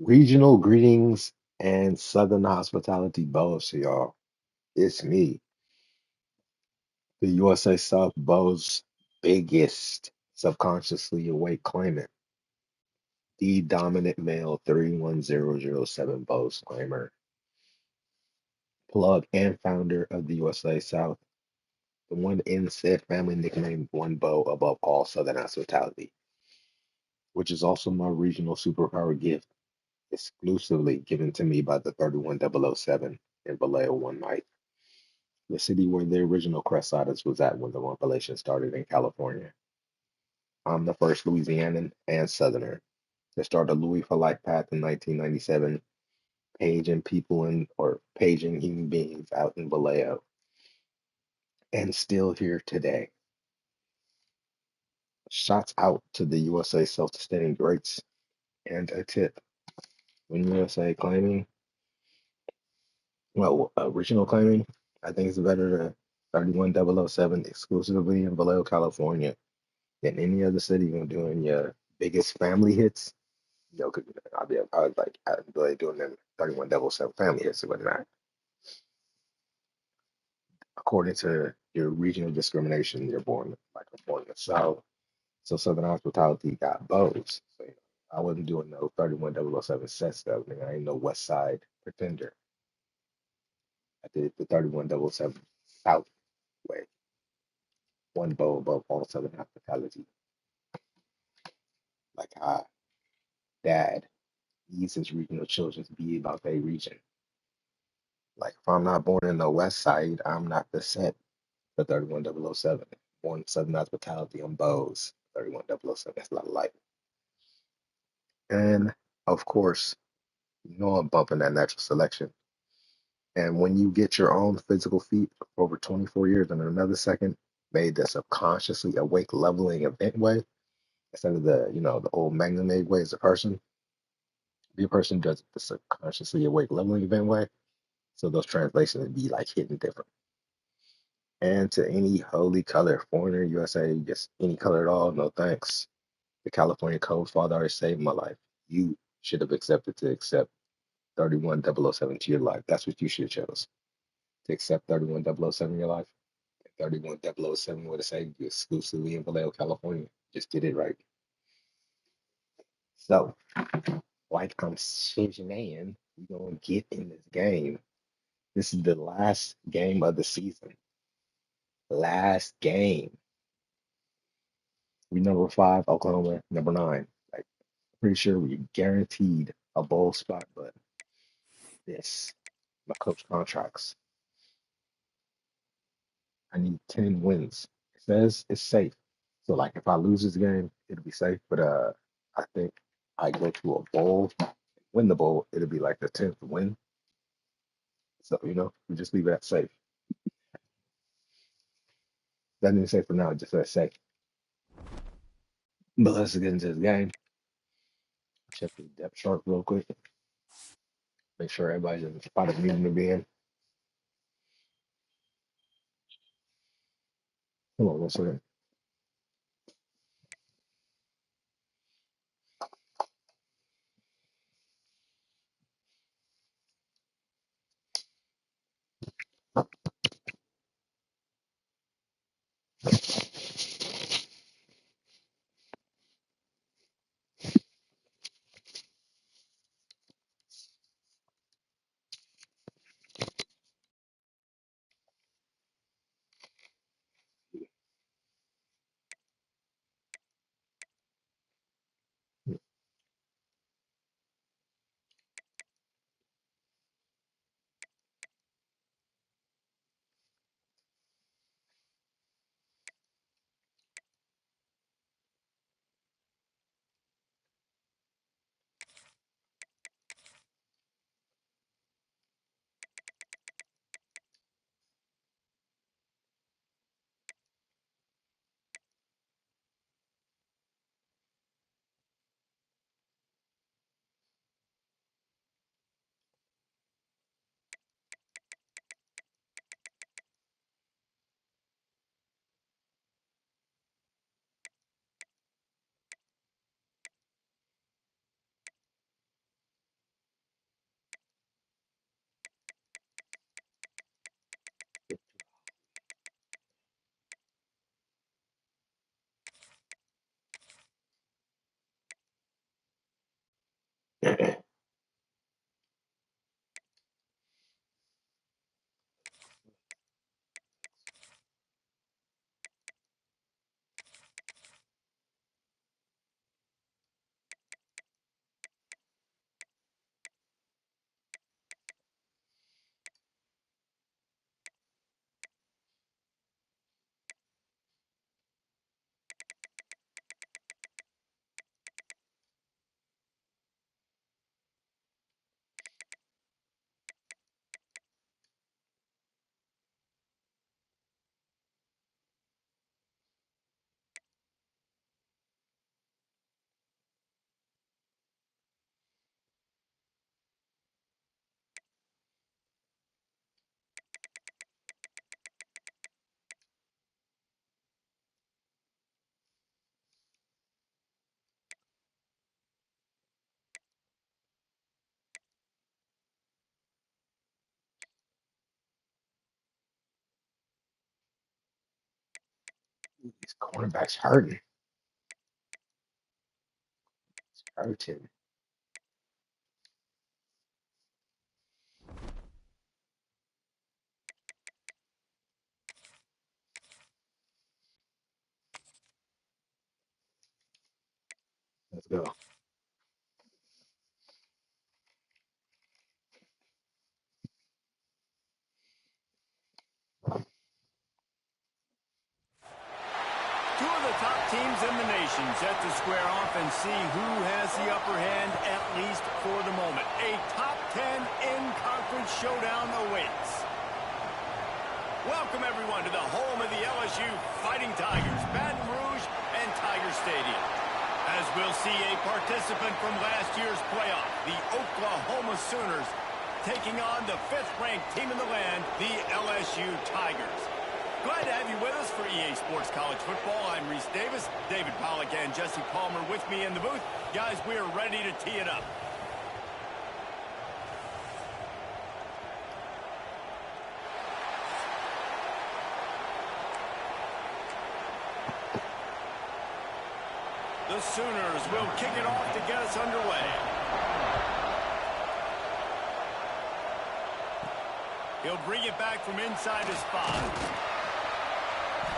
Regional greetings and Southern hospitality bows to y'all. It's me, the USA South Bows biggest subconsciously awake claimant, the dominant male 31007 Bows claimer, plug and founder of the USA South, the one in said family nicknamed One Bow above all Southern hospitality, which is also my regional superpower gift, exclusively given to me by the 31007 in Vallejo one night, the city where the original Crescentines was at when the Rumpelation started in California. I'm the first Louisianan and Southerner to start a Louis for Life path in 1997, paging people or paging human beings out in Vallejo, and still here today. Shots out to the USA self-sustaining greats, and a tip. When USA claiming, well, original claiming, I think it's better to 31007 exclusively in Vallejo, California than any other city when doing your biggest family hits. You know, 'cause I was like, I enjoy doing them 31007 family hits or whatnot. According to your regional discrimination, you're born like I'm born in the South. So Southern hospitality got bows. So, I wasn't doing no 31007 set stuff. Nigga. I ain't no West Side pretender. I did the 31007 South way. One bow above all Southern hospitality. Like dad needs his regional children to be about their region. Like if I'm not born in the West Side, I'm not the set for 31007. Born Southern hospitality on bows. 31007. That's a lot of light. And of course, I'm bumping that natural selection. And when you get your own physical feat for over 24 years in another second, made the subconsciously awake leveling event way, instead of the old magnum way as a person, be a person does it the subconsciously awake leveling event way. So those translations be like hitting different. And to any holy color, foreigner, USA, just any color at all, no thanks. The California Code Father already saved my life. You should have accepted to accept 31007 to your life. That's what you should have chose. To accept 31007 in your life. 31007 would have saved you exclusively in Vallejo, California. Just get it right. So, like I'm saying, we're going to get in this game. This is the last game of the season. Last game. We number five, Oklahoma, number nine. Like, pretty sure we guaranteed a bowl spot, but this, my coach contracts. I need 10 wins. It says it's safe. So like if I lose this game, it'll be safe. But I think I go to a bowl, win the bowl, it'll be like the 10th win. So, we just leave it at safe. Doesn't even say for now, it just says safe. But let's get into this game. Check the depth chart real quick. Make sure everybody's in the spot of needing to be in. Hold on one second. These cornerbacks hurting. It's hurting. Let's go. Two of the top teams in the nation set to square off and see who has the upper hand, at least for the moment. A top 10 in-conference showdown awaits. Welcome, everyone, to the home of the LSU Fighting Tigers, Baton Rouge and Tiger Stadium. As we'll see a participant from last year's playoff, the Oklahoma Sooners, taking on the 5th-ranked team in the land, the LSU Tigers. Glad to have you with us for EA Sports College Football. I'm Reese Davis, David Pollack and Jesse Palmer with me in the booth. Guys, we are ready to tee it up. The Sooners will kick it off to get us underway. He'll bring it back from inside his 5.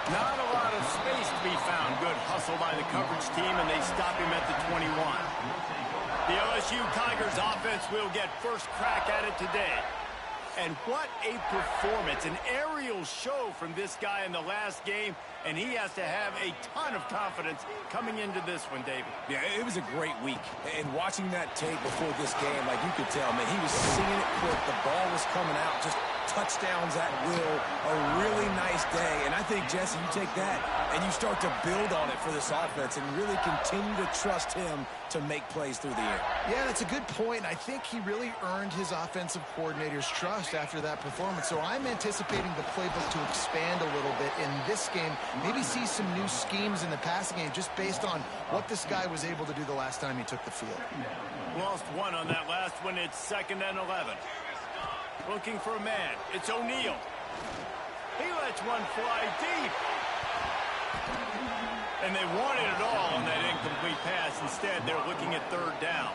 Not a lot of space to be found. Good hustle by the coverage team, and they stop him at the 21. The LSU Tigers offense will get first crack at it today. And what a performance. An aerial show from this guy in the last game, and he has to have a ton of confidence coming into this one, David. Yeah, it was a great week. And watching that tape before this game, like you could tell, man, he was seeing it quick. The ball was coming out, just touchdowns at will. A really nice day. And I think, Jesse, you take that and you start to build on it for this offense and really continue to trust him to make plays through the air. Yeah, that's a good point. I think he really earned his offensive coordinator's trust after that performance. So I'm anticipating the playbook to expand a little bit in this game. Maybe see some new schemes in the passing game just based on what this guy was able to do the last time he took the field. Lost one on that last one. It's 2nd and 11. Looking for a man. It's O'Neal. He lets one fly deep. And they wanted it all on that incomplete pass. Instead, they're looking at 3rd down.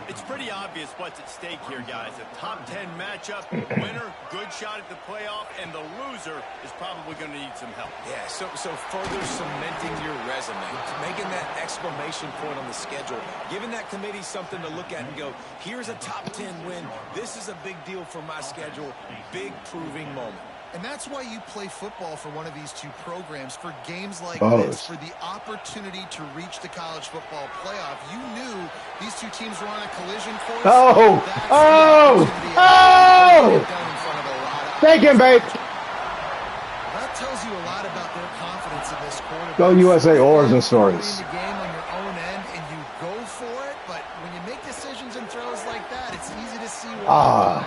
It's pretty obvious what's at stake here, guys. A top 10 matchup, winner, good shot at the playoff, and the loser is probably going to need some help. Yeah, so further cementing your resume, making that exclamation point on the schedule, giving that committee something to look at and go, here's a top 10 win. This is a big deal for my schedule. Big proving moment. And that's why you play football for one of these two programs, for games like Balls. this, for the opportunity to reach the college football playoff. You knew these two teams were on a collision course. Take him, babe. That tells you a lot about their confidence in this quarterback. Go USA origin stories. You win the game on your own end and you go for it, but when you make decisions and throws like that, it's easy to see why.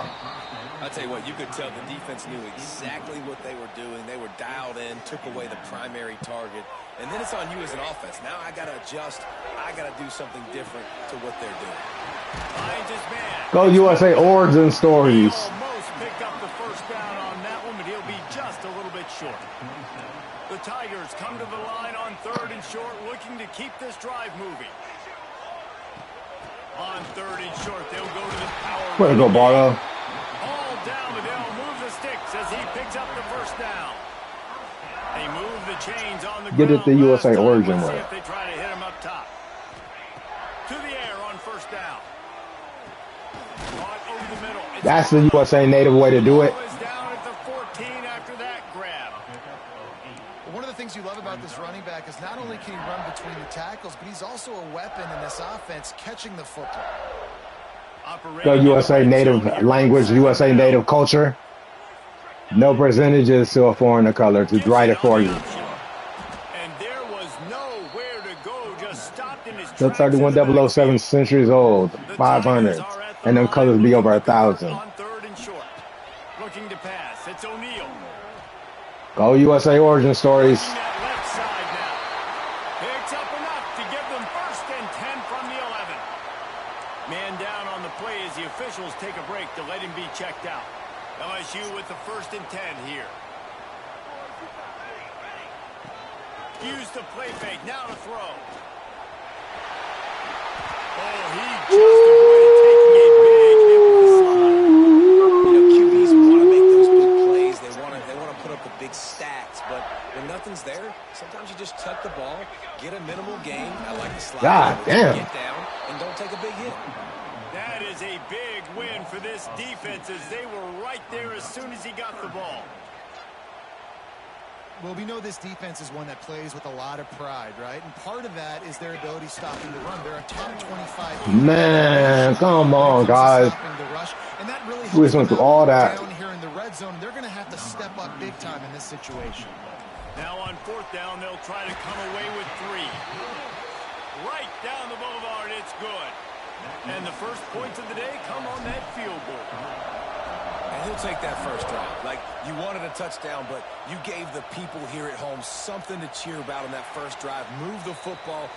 I'll tell you what, you could tell the defense knew exactly what they were doing. They were dialed in, took away the primary target. And then it's on you as an offense. Now I got to adjust. I got to do something different to what they're doing. Finds his man. Go USA origin stories. He almost picked up the first down on that one, but he'll be just a little bit short. The Tigers come to the line on 3rd and short, looking to keep this drive moving. On 3rd and short, they'll go to the power. Way to go, Barlow. Down, but they'll move the sticks as he picks up the first down. They move the chains on the ground. Get it the USA origin Let's see way. if they try to hit him up top. To the air on 1st down. Caught over the middle. That's the USA native way to do it. Is down at the 14 after that grab. One of the things you love about this running back is not only can he run between the tackles, but he's also a weapon in this offense catching the football. Go USA native language, USA native culture. No percentages to a foreigner color to write it for you. And there was nowhere to go, just stopped in his Still tracks. 31007 centuries old, 500, and them colors be over 1,000. On 3rd and short. Looking to pass. It's O'Neal. Go USA origin stories. Left side now. Picks up enough to give them 1st and 10 from the 11. Man down on the play as the officials take a break to let him be checked out. LSU with the 1st and 10 here. Used the play fake. Now to throw. Oh, he just avoided taking a big hit with the slide. You know, QBs want to make those big plays. They want to put up the big stats. But when nothing's there, sometimes you just tuck the ball, get a minimal gain. I like the slide. God damn. Get down and don't take a big hit. That is a big win for this defense as they were right there as soon as he got the ball. Well, we know this defense is one that plays with a lot of pride, right? And part of that is their ability stopping the run. They're a top 25. Man, come on, guys. The rush, and that really We just went through all that. Down here in the red zone, they're going to have to step up big time in this situation. Now on fourth down, they'll try to come away with 3. Right down the boulevard, it's good. And the first points of the day come on that field goal. And he'll take that first drive. Like, you wanted a touchdown, but you gave the people here at home something to cheer about on that first drive. Move the football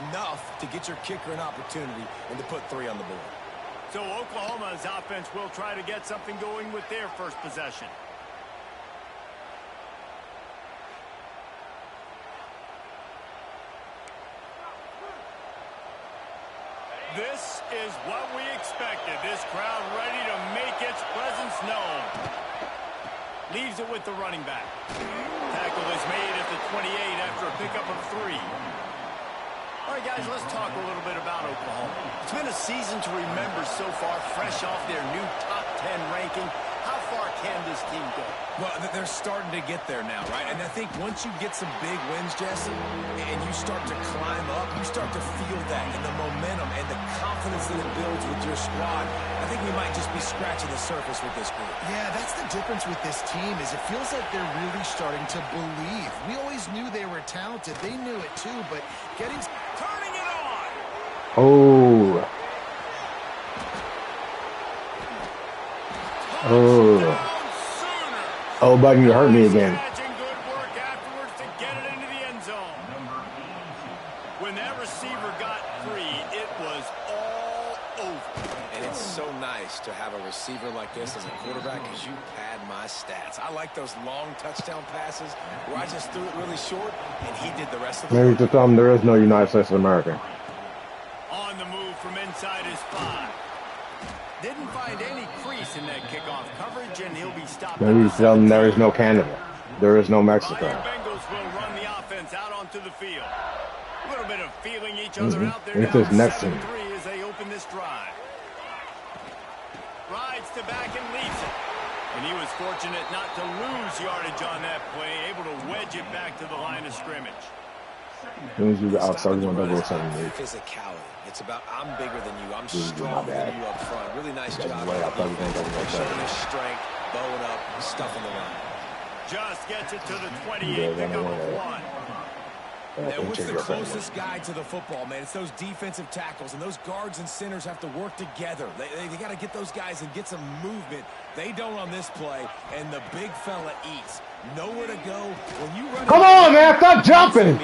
enough to get your kicker an opportunity and to put 3 on the board. So Oklahoma's offense will try to get something going with their first possession. This is what we expected. This crowd ready to make its presence known. Leaves it with the running back. Tackle is made at the 28 after a pickup of 3. All right, guys, let's talk a little bit about Oklahoma. It's been a season to remember so far, fresh off their new top 10 ranking. How far can this team go? Well, they're starting to get there now, right? And I think once you get some big wins, Jesse, and you start to climb up, you start to feel that and the momentum and the confidence that it builds with your squad. I think we might just be scratching the surface with this group. Yeah, that's the difference with this team is it feels like they're really starting to believe. We always knew they were talented. They knew it too, but getting... Turning it on! Oh. Oh. Oh, buddy, you hurt me again. Good work afterwards to get it into the end zone. When that receiver got free, it was all over. And it's so nice to have a receiver like this as a quarterback because you pad my stats. I like those long touchdown passes where I just threw it really short and he did the rest of the Maybe work. to tell them there is no United States of America. On the move from inside his 5. Didn't find any crease in that kickoff coverage, and he'll be stopped. Maybe tell them there is no Canada. There is no Mexico. Bengals will run the offense out onto the field. A little bit of feeling each other out there. It's this next thing. 7-3 as they open this drive. Rides to back and leaves it. And he was fortunate not to lose yardage on that play, able to wedge it back to the line of scrimmage. As soon as you outside one double physicality. It's about I'm bigger than you. I'm stronger than you up front. Really nice job. Showing his strength, bowing up, stuffing the run. Just gets it to the 28, pick up a 1. And what's the closest guy to the football, man? It's those defensive tackles, and those guards and centers have to work together. They got to get those guys and get some movement. They don't on this play, and the big fella eats. Nowhere to go. When you run, come on, man, stop jumping.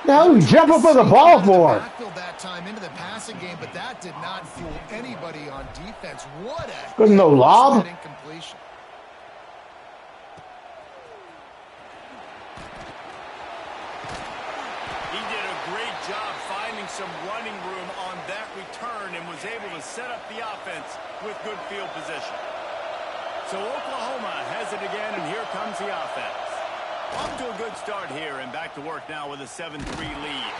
Now you jump up for the ball for. That time into the passing game, but that did not fool anybody on defense. What a There's no lob. Incompletion. He did a great job finding some running room on that return and was able to set up the offense with good field position. So Oklahoma has it again, and here comes the offense. Off to a good start here, and back to work now with a 7-3 lead.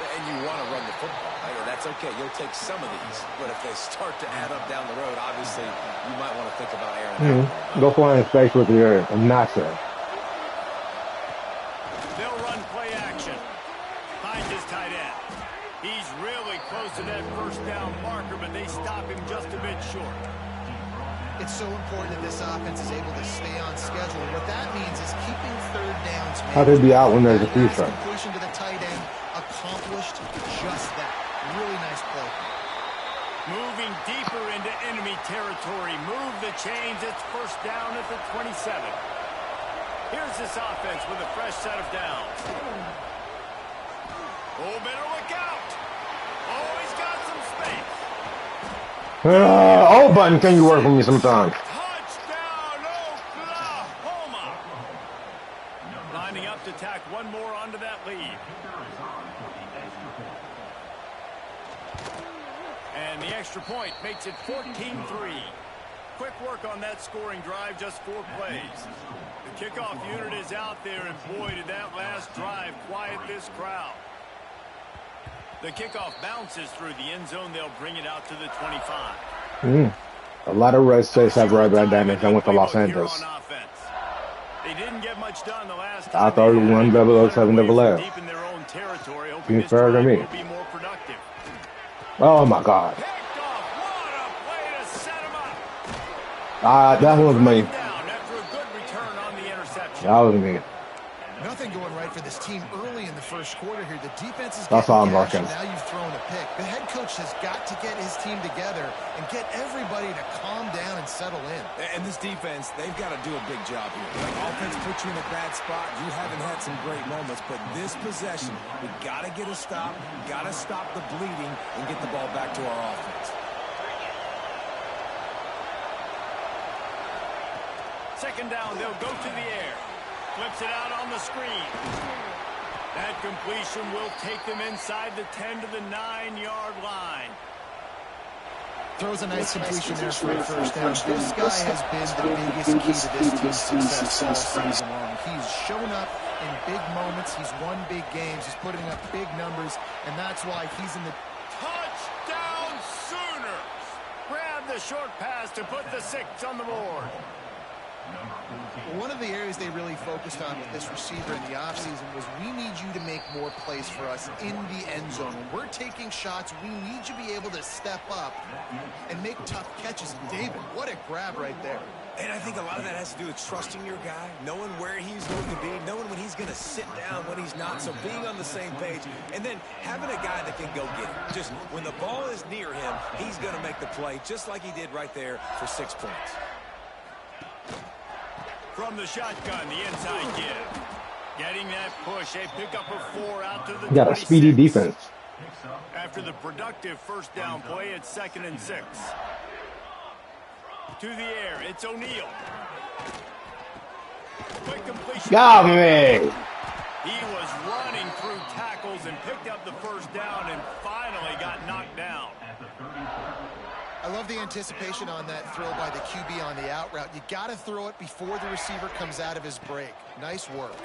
And you want to run the football. That's okay. You'll take some of these. But if they start to add up down the road, obviously, you might want to think about airing it. Go fly in space with your master. They'll run play action. Finds his tight end. He's really close to that first down marker, but they stop him just a bit short. It's so important that this offense is able to stay on schedule. What that means is keeping third downs. How they be out when there's a free throw? Completion to the tight end accomplished just that. Really nice play. Moving deeper into enemy territory. Move the chains. It's first down at the 27. Here's this offense with a fresh set of downs. Oh, better look out. Oh, he's got some space. Oh, button, can you work for me sometimes? Touchdown, Oklahoma. Lining up to tack one more onto that lead. And the extra point makes it 14-3. Quick work on that scoring drive, just 4 plays. The kickoff unit is out there, and boy, did that last drive quiet this crowd. The kickoff bounces through the end zone. They'll bring it out to the 25. A lot of red states have red damage. I went to Los Angeles. They didn't get much done the last I time. thought 1007 double F. Deep in their own territory, hoping Seems this fair to drive me. will be more productive. Oh my God. Picked off. What a play to set him up. That was me. Down after a good return on the interception. That was me. Nothing going right for this team early in the first quarter here. The defense is That's all I'm getting working. gashed. Now you've thrown a pick. The head coach has got to get his team together and get everybody to calm down and settle in. And this defense, they've got to do a big job here. The offense puts you in a bad spot. You haven't had some great moments, but this possession, we got to get a stop, got to stop the bleeding, and get the ball back to our offense. Second down, they'll go to the air. Flips it out on the screen. That completion will take them inside the 10 to the 9-yard line. Throws a nice completion there for a first down. This guy has been the biggest key to this team's success all season long. He's shown up in big moments. He's won big games. He's putting up big numbers, and that's why he's in the Touchdown Sooners! Grab the short pass to put the 6 on the board. One of the areas they really focused on with this receiver in the offseason was we need you to make more plays for us in the end zone. When we're taking shots, we need you to be able to step up and make tough catches. And David, what a grab right there. And I think a lot of that has to do with trusting your guy, knowing where he's going to be, knowing when he's going to sit down, when he's not, so being on the same page, and then having a guy that can go get it. Just when the ball is near him, he's going to make the play, just like he did right there for 6 points. From the shotgun, the inside give. Getting that push, a pickup of 4 out to the 26. You got a speedy defense. After the productive first down play, it's 2nd and 6. To the air, it's O'Neal. Quick completion. Got me. He was running through tackles and picked up the first down and finally got knocked down. I love the anticipation on that throw by the QB on the out route. You got to throw it before the receiver comes out of his break. Nice work.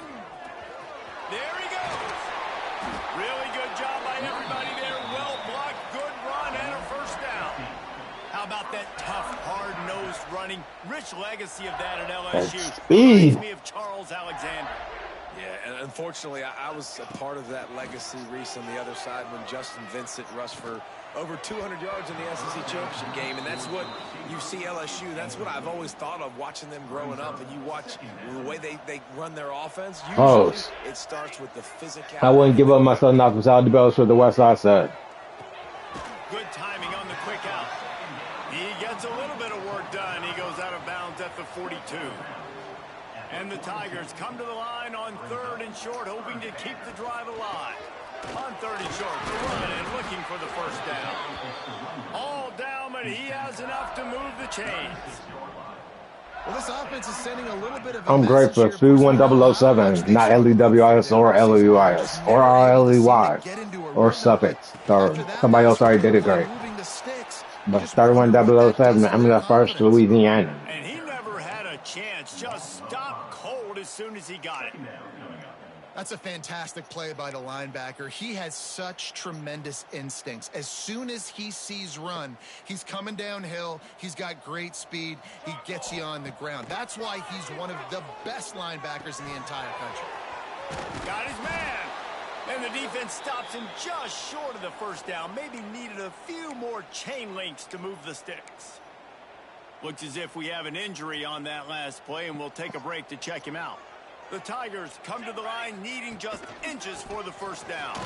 There he goes. Really good job by everybody there. Well blocked, good run, and a first down. How about that tough, hard-nosed running? Rich legacy of that at LSU. That's speed. Reminds me of Charles Alexander. Yeah, and unfortunately, I was a part of that legacy, Reese, on the other side when Justin Vincent rushed for over 200 yards in the SEC championship game, and that's what you see LSU. That's what I've always thought of watching them growing up, and you watch the way they run their offense. Usually, it starts with the physicality. I wouldn't give up my son knocked out the bells for the West Side side. Good timing on the quick out. He gets a little bit of work done. He goes out of bounds at the 42. And the Tigers come to the line on 3rd and short, hoping to keep the drive alive. On 3rd and short, the run and looking for the first down. All down, but he has enough to move the chains. Well, this offense is sending a little bit of I'm great for 31007, not LEWIS or LEUIS or RLEY or suffix. Or somebody else already did it great. But 31007, I'm the first Louisianan. And he never had a chance, just stopped cold as soon as he got it. That's a fantastic play by the linebacker. He has such tremendous instincts. As soon as he sees run, he's coming downhill. He's got great speed. He gets you on the ground. That's why he's one of the best linebackers in the entire country. Got his man. And the defense stops him just short of the first down. Maybe needed a few more chain links to move the sticks. Looks as if we have an injury on that last play, and we'll take a break to check him out. The Tigers come to the line needing just inches for the first down.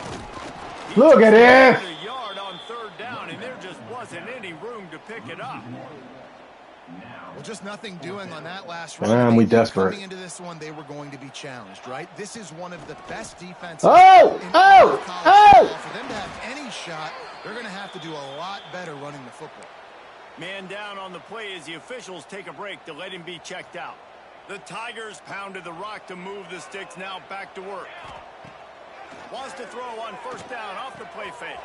Look at it! A yard on 3rd down, and there just wasn't any room to pick it up. Well, just nothing doing on that last run. Man, we desperate. Coming into this one, they were going to be challenged, right? This is one of the best defenses Oh! in Oh! college Oh! football. For them to have any shot, they're going to have to do a lot better running the football. Man down on the play as the officials take a break to let him be checked out. The Tigers pounded the rock to move the sticks. Now back to work. Wants to throw on first down off the play fake.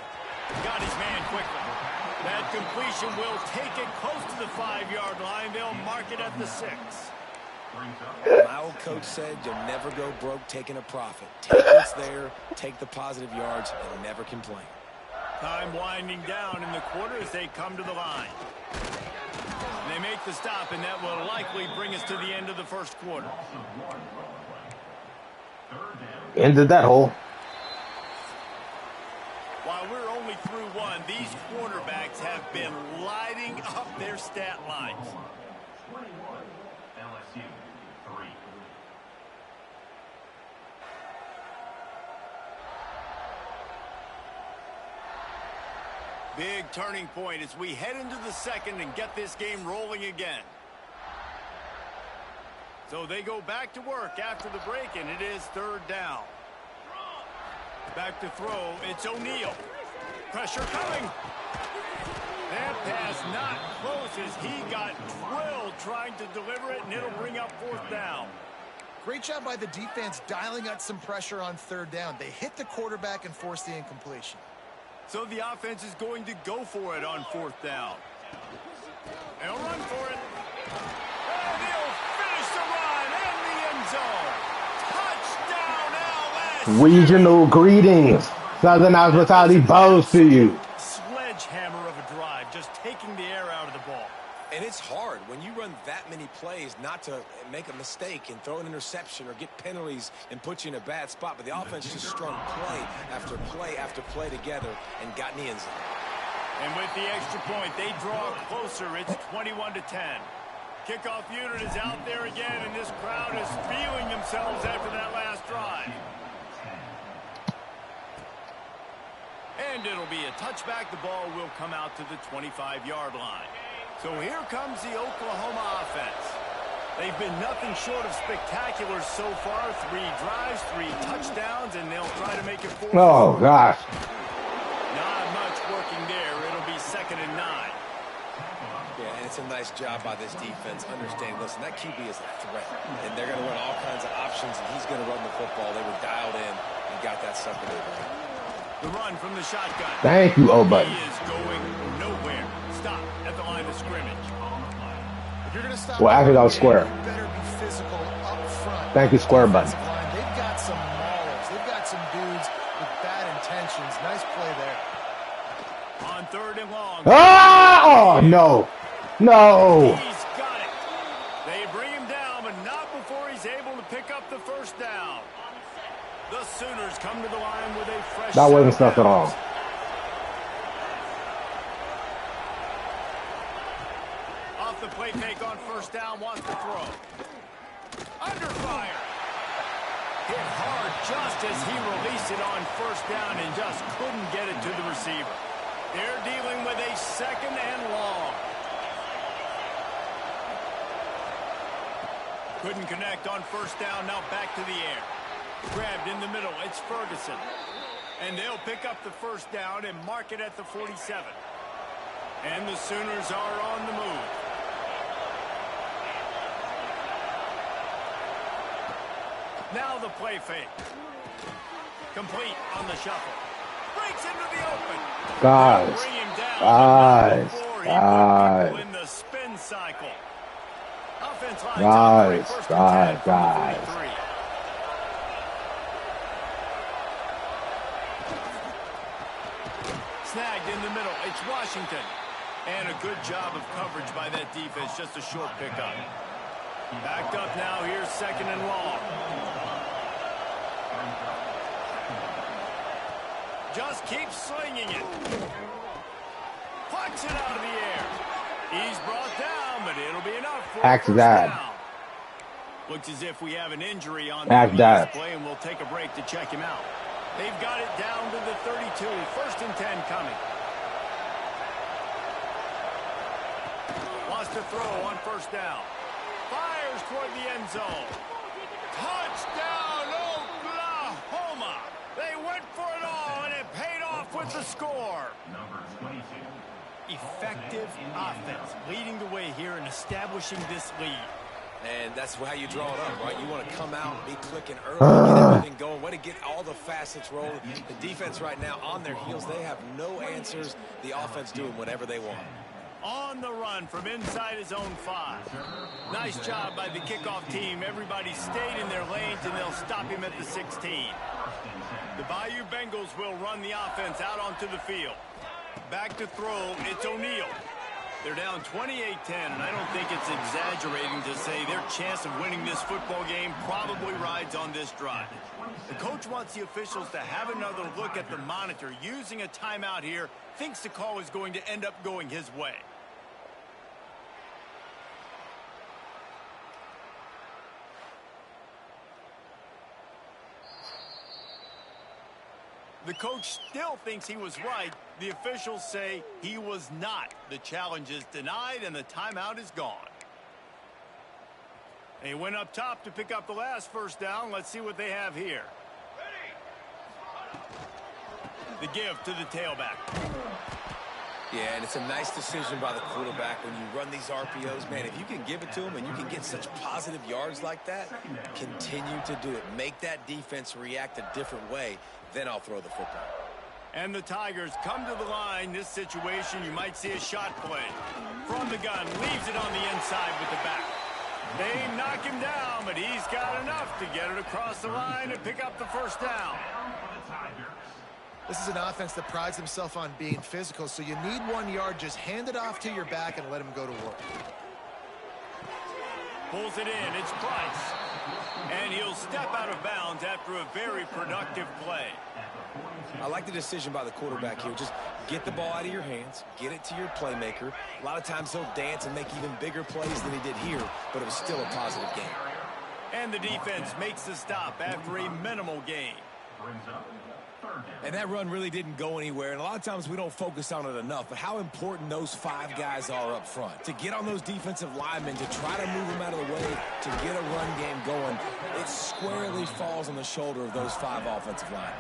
Got his man quickly. That completion will take it close to the 5-yard line. They'll mark it at the 6. My old coach said you'll never go broke taking a profit. Take what's there, take the positive yards, and never complain. Time winding down in the quarter as they come to the line. And they make the stop, and that will likely bring us to the end of the first quarter. Ended that hole. While we're only through one, these quarterbacks have been lighting up their stat lines. 21, LSU, 3. Big turning point as we head into the second and get this game rolling again. So they go back to work after the break, and it is third down. Back to throw, it's O'Neal. Pressure coming. That pass not close as he got drilled trying to deliver it, and it'll bring up fourth down. Great job by the defense dialing out some pressure on third down. They hit the quarterback and forced the incompletion. So the offense is going to go for it on fourth down. They'll run for it. And he'll finish the run in the end zone. Touchdown, LSU. Regional greetings. Southern hospitality bows to you. Sledgehammer of a drive, just taking the air out of the ball. And it's hard when you run that many plays not to make a mistake and throw an interception or get penalties and put you in a bad spot. But the offense just strung play after play after play together and got in the end zone. And with the extra point, they draw closer. It's 21-10. Kickoff unit is out there again, and this crowd is feeling themselves after that last drive. And it'll be a touchback. The ball will come out to the 25-yard line. So here comes the Oklahoma offense. They've been nothing short of spectacular so far. 3 drives, 3 touchdowns, and they'll try to make it 4. Oh, gosh. Not much working there. It'll be 2nd and 9. Yeah, and it's a nice job by this defense understanding, listen, that QB is a threat, and they're going to run all kinds of options, and he's going to run the football. They were dialed in and got that sucker over. The run from the shotgun. Thank you, O-Buddy. He is going nowhere. Stop at the line of scrimmage. If you're going to stop, Well, actually, that was square. you better be physical up front. Thank you, square button. They've got some maulers. They've got some dudes with bad intentions. Nice play there. On 3rd and long. Ah! Oh, no. No. He's got it. They bring him down, but not before he's able to pick up the first down. The Sooners come to the line with a fresh. That wasn't stuff at all. Off the play fake on first down, wants to throw. Under fire. Hit hard just as he released it on first down and just couldn't get it to the receiver. They're dealing with a 2nd and long. Couldn't connect on first down, now back to the air. Grabbed in the middle, it's Ferguson. And they'll pick up the first down and mark it at the 47. And the Sooners are on the move. Now the play fake. Complete on the shuffle. Breaks into the open. Guys. Bring him down, Guys. but not before he Guys. put people in the spin cycle. Offense lines Guys. up for a 1st and 10 Guys. from the 43. Snagged in the middle. It's Washington. And a good job of coverage by that defense. Just a short pickup. Backed up now. Here's 2nd and long. Just keeps slinging it. Plucks it out of the air. He's brought down, but it'll be enough for Act first that. down. Looks as if we have an injury on Act that. play, and we'll take a break to check him out. They've got it down to the 32. 1st and 10 coming. Wants to throw on first down. Fires toward the end zone. Touchdown, Oklahoma! They went for it all, and it paid off with the score. Number 22. Effective offense leading the way here and establishing this lead. And that's how you draw it up, right? You want to come out, be clicking early, get everything going, want to get all the facets rolling. The defense right now on their heels, they have no answers. The offense doing whatever they want. On the run from inside his own 5. Nice job by the kickoff team. Everybody stayed in their lanes, and they'll stop him at the 16. The Bayou Bengals will run the offense out onto the field. Back to throw, it's O'Neal. They're down 28-10, and I don't think it's exaggerating to say their chance of winning this football game probably rides on this drive. The coach wants the officials to have another look at the monitor. Using a timeout here, thinks the call is going to end up going his way. The coach still thinks he was right. The officials say he was not. The challenge is denied, and the timeout is gone. He went up top to pick up the last first down. Let's see what they have here. The give to the tailback. Yeah, and it's a nice decision by the quarterback when you run these RPOs. Man, if you can give it to him and you can get such positive yards like that, continue to do it. Make that defense react a different way. Then I'll throw the football. And the Tigers come to the line. This situation, you might see a shot play. From the gun, leaves it on the inside with the back. They knock him down, but he's got enough to get it across the line and pick up the first down. This is an offense that prides himself on being physical, so you need 1 yard. Just hand it off to your back and let him go to work. Pulls it in. It's Price. And he'll step out of bounds after a very productive play. I like the decision by the quarterback here. Just get the ball out of your hands, get it to your playmaker. A lot of times he'll dance and make even bigger plays than he did here, but it was still a positive game. And the defense makes the stop after a minimal gain. And that run really didn't go anywhere, and a lot of times we don't focus on it enough, but how important those 5 guys are up front. To get on those defensive linemen, to try to move them out of the way, to get a run game going, it squarely falls on the shoulder of those 5 offensive linemen.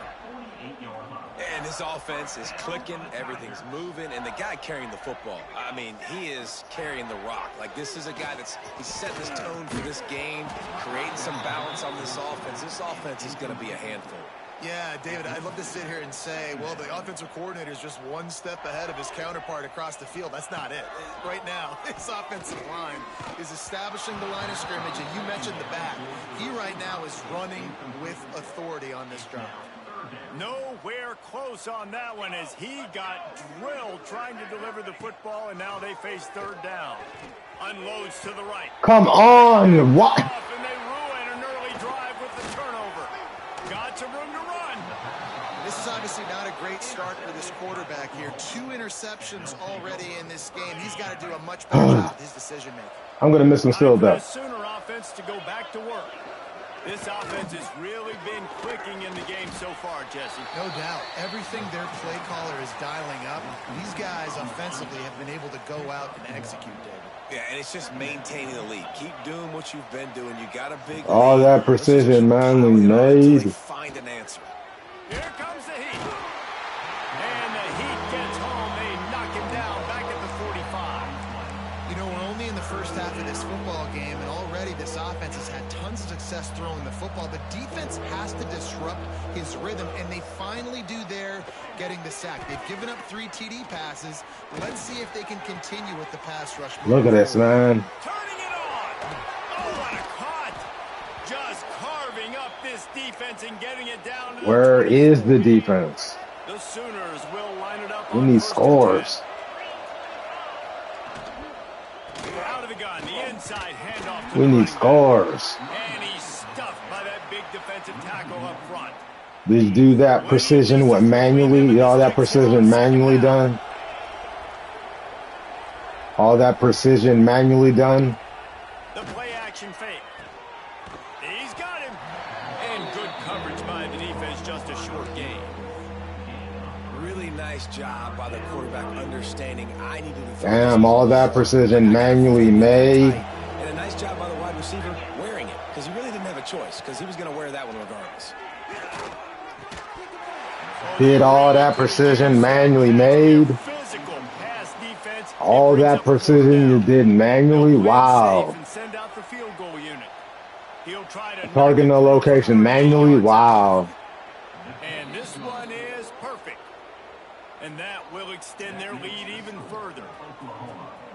And this offense is clicking, everything's moving, and the guy carrying the football, I mean, he is carrying the rock. Like, this is a guy he's set this tone for this game, creating some balance on this offense. This offense is going to be a handful. Yeah, David, I'd love to sit here and say, well, the offensive coordinator is just 1 step ahead of his counterpart across the field. That's not it. Right now, his offensive line is establishing the line of scrimmage, and you mentioned the back. He right now is running with authority on this drive. Nowhere close on that one as he got drilled trying to deliver the football, and now they face third down. Unloads to the right. Come on! What? And they ruin an early drive with the turnover. Got some room to run. This is obviously not a great start for this quarterback here. 2 interceptions already in this game. He's got to do a much better job with his decision-making. I'm going to miss him still, though. The Sooner offense to go back to work. This offense has really been clicking in the game so far, Jesse. No doubt. Everything their play caller is dialing up, these guys offensively have been able to go out and execute, David. Yeah, and it's just maintaining the lead. Keep doing what you've been doing. You got a big All lead. that precision, man, we made. Find an answer. Here comes the Heat. And the Heat gets home. They knock him down back at the 45. You know, we're only in the first half of this football game, and already this offense has had tons of success throwing the football. The defense has to disrupt his rhythm, and they finally do there, getting the sack. They've given up 3 TD passes. Let's see if they can continue with the pass rush. Look at this, man. Turning it on. Oh, what a cut. Just carving up this defense and getting it down to Where is the defense? The Sooners will line it up. We need scores. Out of the gun, the inside handoff. We need scores. And he's stuffed by that big defensive tackle up front. Did you do that precision, what manually, all that precision manually done? All that precision manually done? The play action fake. He's got him. And good coverage by the defense, just a short game. Really nice job by the quarterback understanding I needed to throw. Damn, all that precision manually made. And a nice job by the wide receiver wearing it, because he really didn't have a choice, because he was going to wear that one regardless. Did all that precision manually made. All that precision you did manually? Wow. Send out the field goal He'll try to knock Targeting it the through for location 38 manually. yards. Wow. And this one is perfect. And that will extend their lead even further.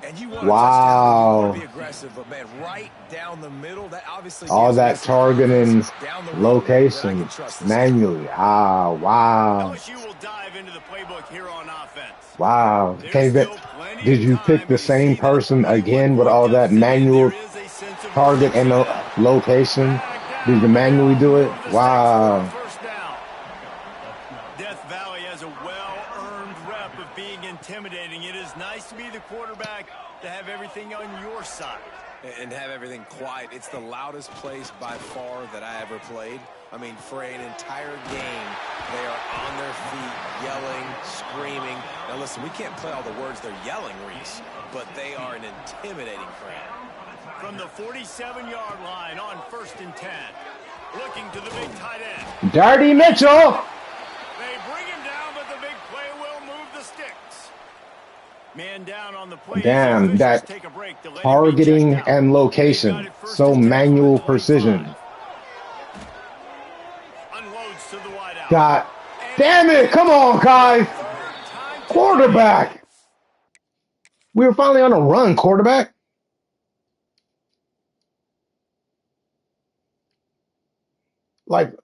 And you want a touchdown, you want to Wow. be aggressive, but man, right down the middle, that obviously All gives me that some confidence targeting down the road that I can location trust this team. manually. Ah, wow. LSU will dive into the playbook here on offense. Wow. There's Okay, still plenty did of you pick time, the but you same see that person again with 21-point all that deficit, and there manual is a sense of target and urgency now. location? Back Did you down, but manually they'll do it? move the sticks for a Wow. first down. Death Valley has a well-earned rep of being intimidating. It is nice to be the quarterback, to have everything on your side. And have everything quiet. It's the loudest place by far that I ever played. I mean, for an entire game, they are on their feet, yelling, screaming. Now, listen, we can't play all the words they're yelling, Reese, but they are an intimidating crowd. From the 47-yard line on 1st and 10, looking to the big tight end. Dirty Mitchell. They bring him down, but the big play will move the sticks. Man down on the play. Damn, that Take a break to let him be checked targeting out. and They've got location. it 1st So and 10 from manual the 25. precision. Unloads to the wide out. God damn it. Come on, guys. Quarterback. We were finally on a run, quarterback. Like,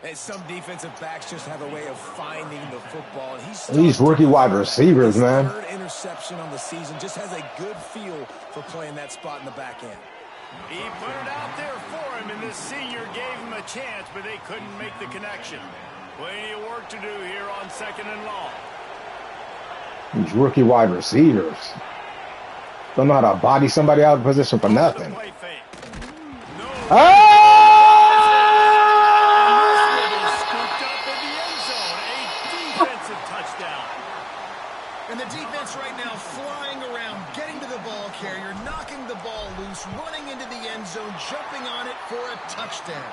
And some defensive backs just have a way of finding the football. And he's these starting to rookie wide perfect that. receivers, His man. 3rd interception on the season, just has a good feel for playing that spot in the back end. He put it out there for him, and this senior gave him a chance, but they couldn't make the connection. Plenty of work to do here on 2nd and long. These rookie wide receivers don't know how to body somebody out of position for nothing. Ah! And the defense right now flying around, getting to the ball carrier, knocking the ball loose, running into the end zone, jumping on it for a touchdown.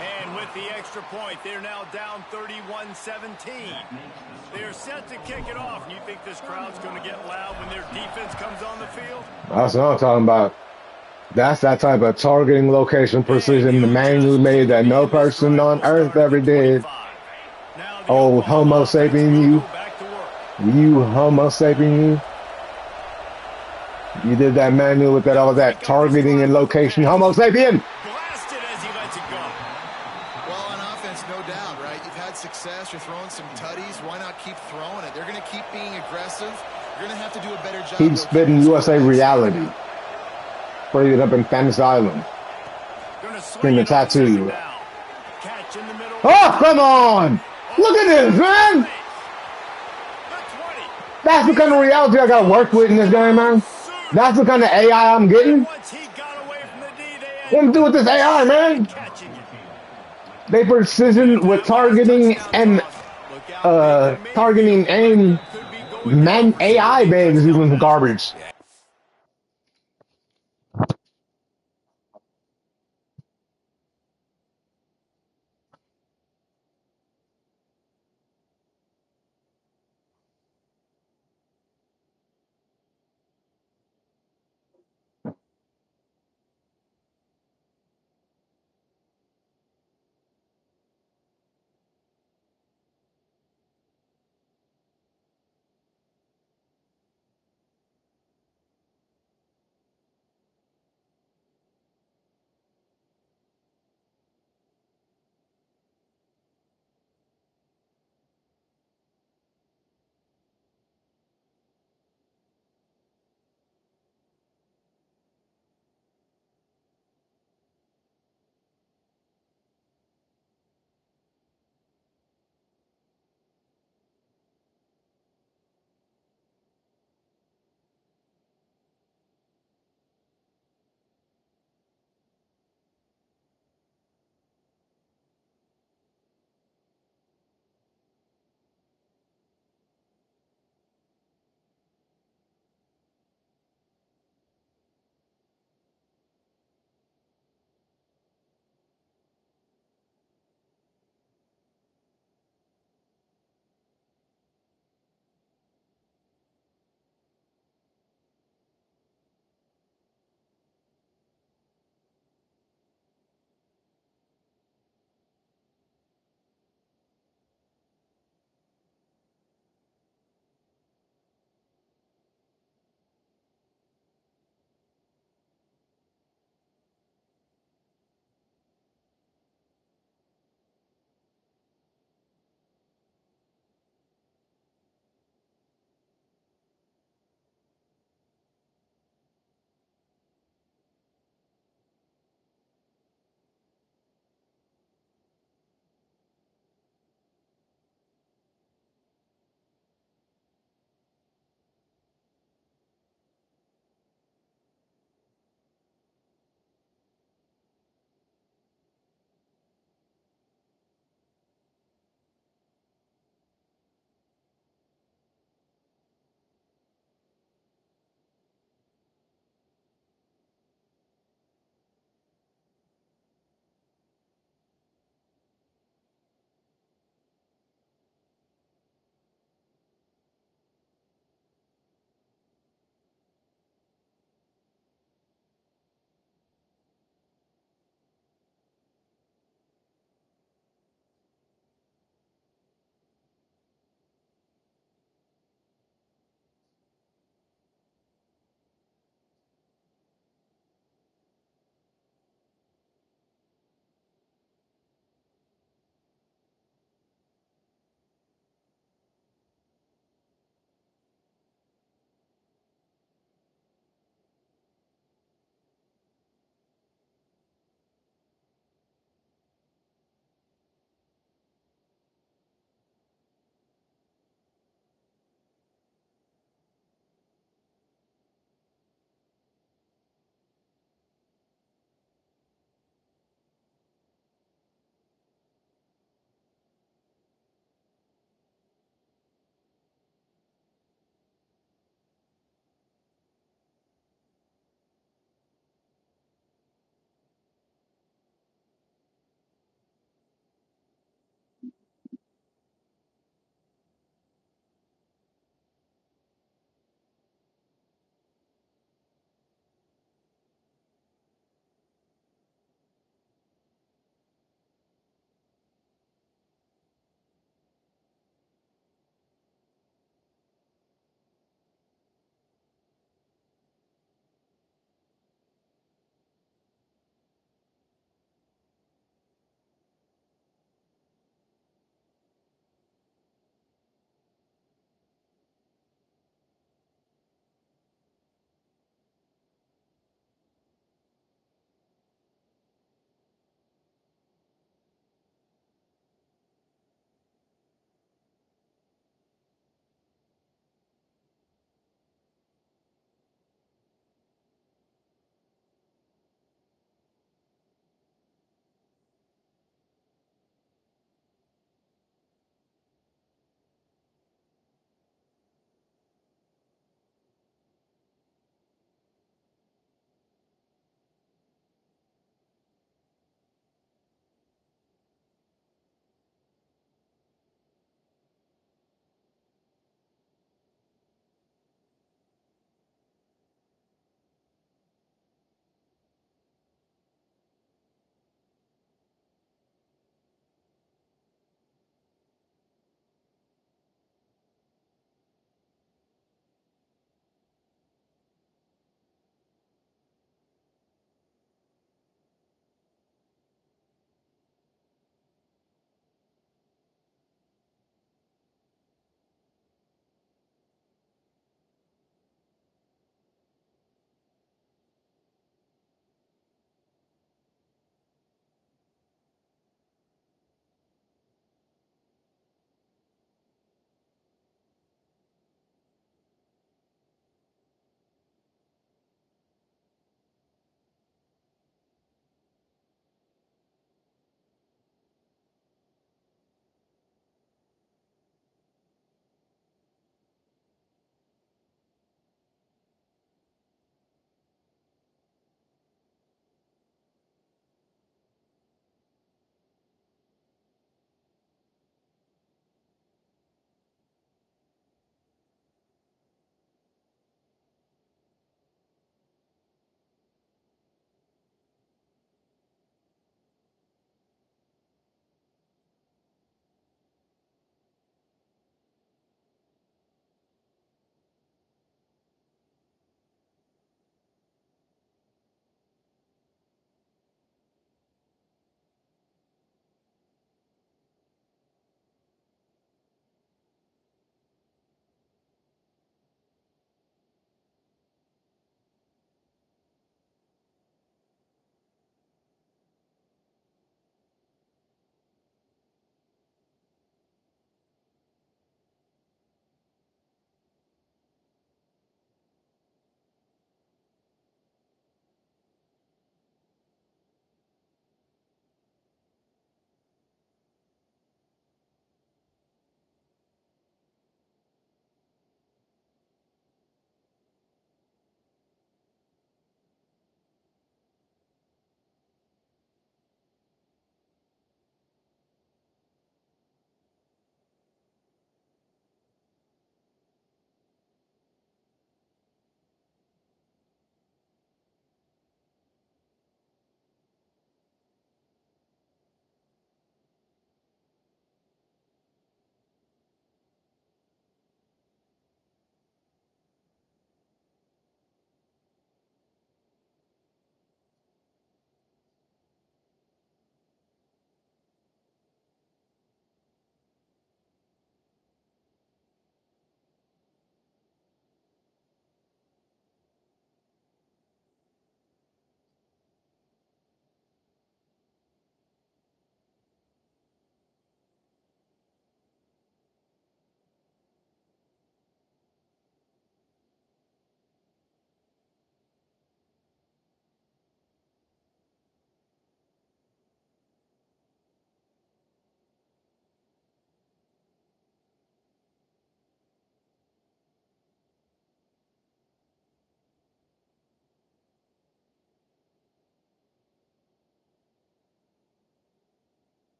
And with the extra point, they're now down 31-17. They're set to kick it off. And you think this crowd's going to get loud when their defense comes on the field? That's what I'm talking about. That's that type of targeting location precision manually made that no person on earth ever did. Oh, Homo sapien, you Homo sapien, you did that manual with that all that targeting and location, Homo sapien. Blasted as he lets it go. Well, on offense, no doubt, right? You've had success. You're throwing some tutties. Why not keep throwing it? They're going to keep being aggressive. You're going to have to do a better job. Keep spitting USA reality. Put it up in Fantasy Island. Scream and tattoo you. Oh, come on! Look at this, man! That's the kind of reality I gotta work with in this game, man. That's the kind of AI I'm getting. What am I do with this AI, man? They precision with targeting and targeting aim. Man, AI bags even garbage.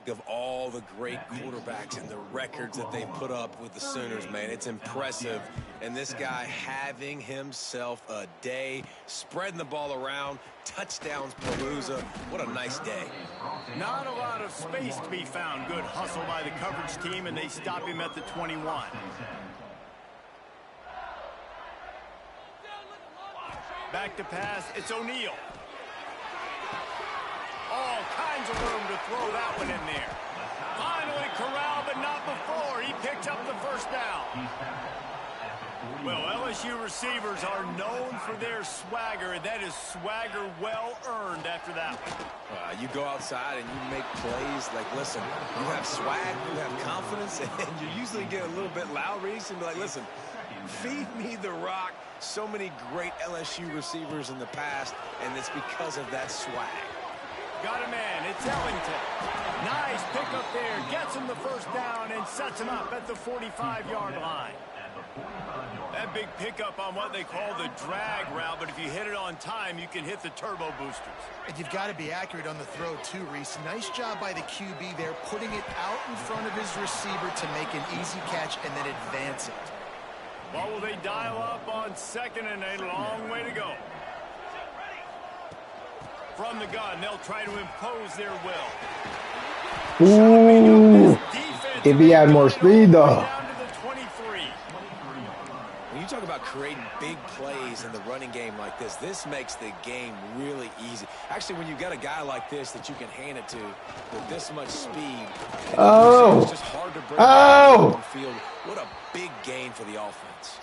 of all the great quarterbacks and the records that they put up with the Sooners, man. It's impressive. And this guy having himself a day, spreading the ball around, touchdowns, Palooza. What a nice day. Not a lot of space to be found. Good hustle by the coverage team, and they stop him at the 21. Back to pass, it's O'Neal. All kinds of room to throw that one in there. Finally corralled, but not before. He picked up the first down. Well, LSU receivers are known for their swagger, and that is swagger well earned after that one. You go outside and you make plays. Like, listen, you have swag, you have confidence, and you usually get a little bit loud, Reese, and be like, listen, feed me the rock. So many great LSU receivers in the past, and it's because of that swag. Got a man, it's Ellington. Nice pick up there, gets him the first down and sets him up at the 45-yard line. That big pickup on what they call the drag route, but if you hit it on time, you can hit the turbo boosters. And you've got to be accurate on the throw too, Reese. Nice job by the QB there, putting it out in front of his receiver to make an easy catch and then advance it. What will they dial up on second and a long way to go? From the gun, they'll try to impose their will. Ooh, if he had more speed, though. When you talk about creating big plays in the running game like this makes the game really easy. Actually, when you've got a guy like this that you can hand it to with this much speed, it's just hard to break down the field. What a big gain for the offense.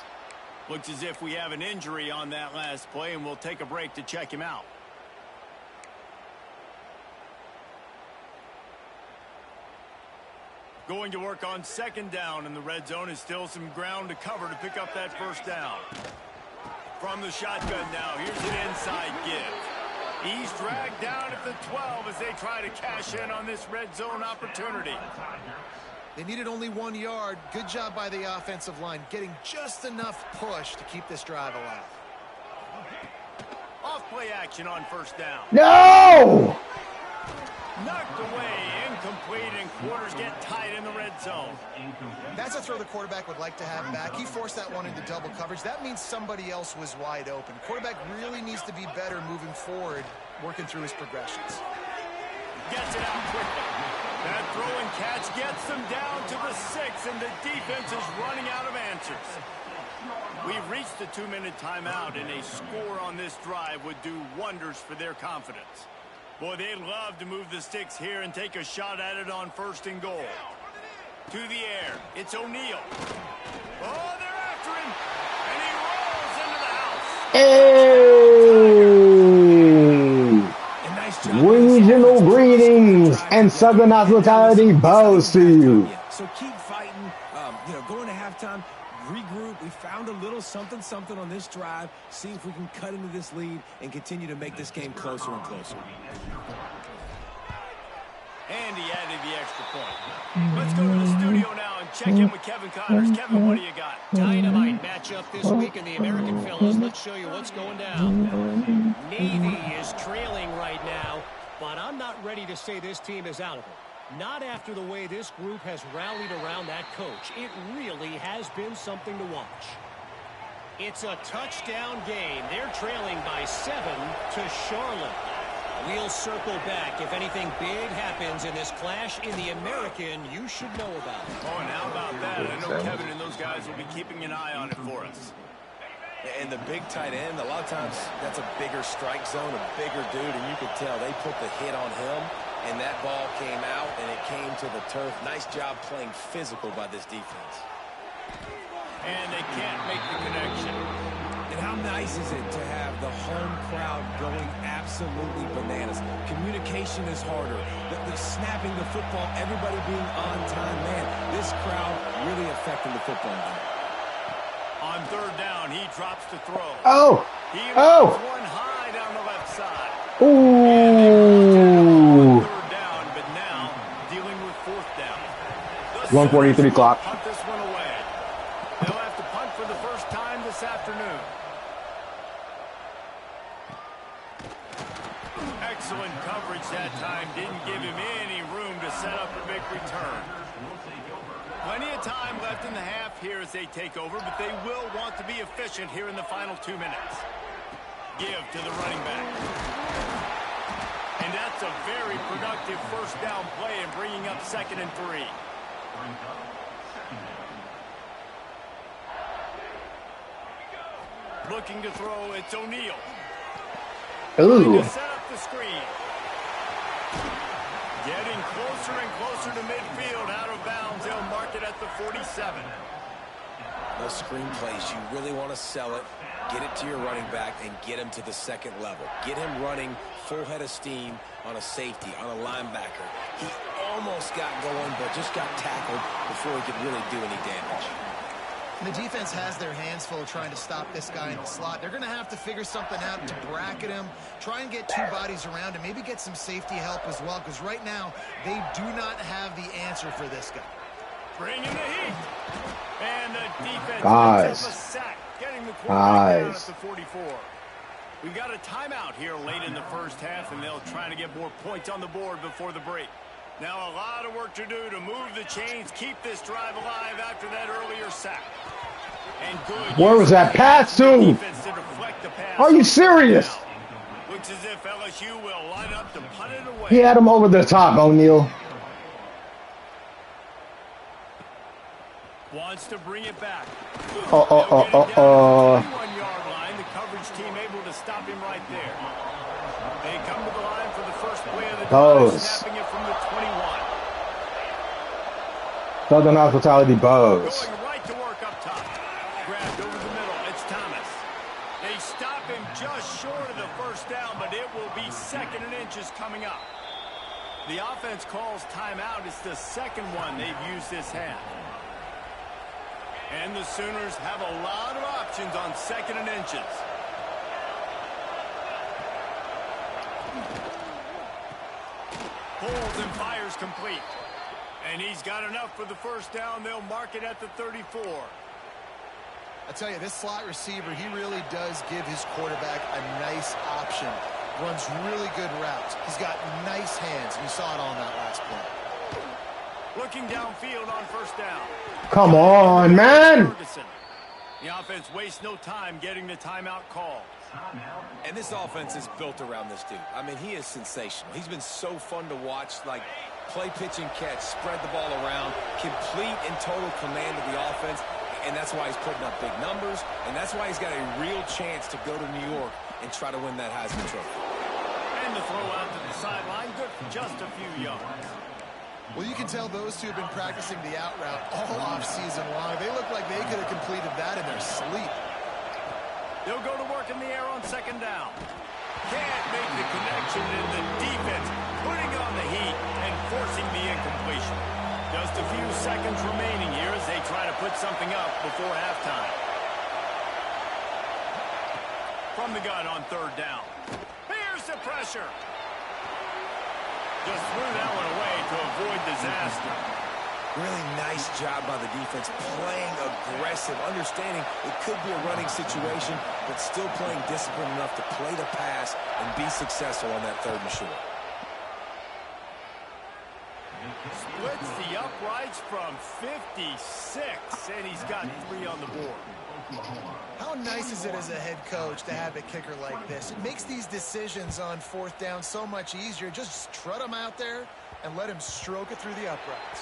Looks as if we have an injury on that last play, and we'll take a break to check him out. Going to work on second down, and the red zone is still some ground to cover to pick up that first down. From the shotgun now, here's an inside give. He's dragged down at the 12 as they try to cash in on this red zone opportunity. They needed only 1 yard. Good job by the offensive line, getting just enough push to keep this drive alive. Off play action on first down. No! Knocked away, incomplete, and quarters get tight in the red zone. That's a throw the quarterback would like to have back. He forced that one into double coverage. That means somebody else was wide open. Quarterback really needs to be better moving forward, working through his progressions. Gets it out quickly. That throw and catch gets them down to the 6, and the defense is running out of answers. We've reached the 2-minute timeout, and a score on this drive would do wonders for their confidence. Boy, they'd love to move the sticks here and take a shot at it on first and goal. To the air, it's O'Neal. Oh, they're after him, and he rolls into the house. Hey! Regional greetings and Southern hospitality bows to you. So keep fighting, going to halftime. Regroup. We found a little something on this drive. See if we can cut into this lead and continue to make this game closer and closer. And he added the extra point. Let's go to the studio now and check in with Kevin Connors. Kevin, what do you got? Dynamite matchup this week in the American Fellas. Let's show you what's going down. Navy is trailing right now, but I'm not ready to say this team is out of it. Not after the way this group has rallied around that coach. It really has been something to watch. It's a touchdown game. They're trailing by 7 to Charlotte. We'll circle back if anything big happens in this clash in the American you should know about. Oh, and how about that? I know Kevin and those guys will be keeping an eye on it for us. And the big tight end, a lot of times that's a bigger strike zone, a bigger dude, and you could tell they put the hit on him. And that ball came out, and it came to the turf. Nice job playing physical by this defense. And they can't make the connection. And how nice is it to have the home crowd going absolutely bananas? Communication is harder. The snapping the football, everybody being on time. Man, this crowd really affecting the football game. On third down, he drops to throw. He Oh! one high down the left side. Ooh! Third down, but now dealing with fourth down. 1:43 clock. Punt this one away. They'll have to punt for the first time this afternoon. Excellent coverage that time. Didn't give him any room to set up a big return. Plenty of time left in the half here as they take over, but they will want to be efficient here in the final 2 minutes. Give to the running back. And that's a very productive first down play and bringing up 2nd and 3. Looking to throw, it's O'Neal. Ooh. To set up the screen. Getting closer and closer to midfield, out of bounds. They'll mark it at the 47. Those screen plays, you really want to sell it, get it to your running back, and get him to the 2nd level. Get him running full head of steam on a safety, on a linebacker. He almost got going, but just got tackled before he could really do any damage. And the defense has their hands full trying to stop this guy in the slot. They're going to have to figure something out to bracket him, try and get 2 bodies around him, maybe get some safety help as well, because right now they do not have the answer for this guy. Bring in the heat. And the defense Guys. picks up a sack, getting the quarterback down at the 44. We've got a timeout here late in the first half, and they'll try to get more points on the board before the break. Now a lot of work to do to move the chains, keep this drive alive after that earlier sack. And good. Where was that pass to? Are you serious? Looks as if LSU will line up to punt it away. He had him over the top, O'Neal. Wants to bring it back. 21-yard line. The coverage team able to stop him right there. They come to the line for the first play of the drive, snapping it from the 21. Southern Hospitality Bows. Going right to work up top. Grabbed over the middle. It's Thomas. They stop him just short of the first down, but it will be 2nd and inches coming up. The offense calls timeout. It's the 2nd one they've used this half. And the Sooners have a lot of options on 2nd and inches. Pulls and fires complete. And he's got enough for the first down. They'll mark it at the 34. I tell you, this slot receiver, he really does give his quarterback a nice option. Runs really good routes. He's got nice hands. You saw it on that last play. Looking downfield on first down. Come on, man. The offense wastes no time getting the timeout call. And this offense is built around this dude. I mean, he is sensational. He's been so fun to watch, like play, pitch, and catch, spread the ball around, complete and total command of the offense. And that's why he's putting up big numbers, and that's why he's got a real chance to go to New York and try to win that Heisman Trophy. And the throw out to the sideline, good for just a few yards. Well, you can tell those two have been practicing the out route all off-season long. They look like they could have completed that in their sleep. They'll go to work in the air on 2nd down. Can't make the connection, and the defense putting on the heat and forcing the incompletion. Just a few seconds remaining here as they try to put something up before halftime. From the gun on 3rd down. Here's the pressure. Just threw that one away to avoid disaster. Really nice job by the defense, playing aggressive, understanding it could be a running situation, but still playing disciplined enough to play the pass and be successful on that 3rd and short. Splits the uprights from 56, and he's got 3 on the board. How nice is it as a head coach to have a kicker like this? It makes these decisions on 4th down so much easier. Just trot him out there and let him stroke it through the uprights.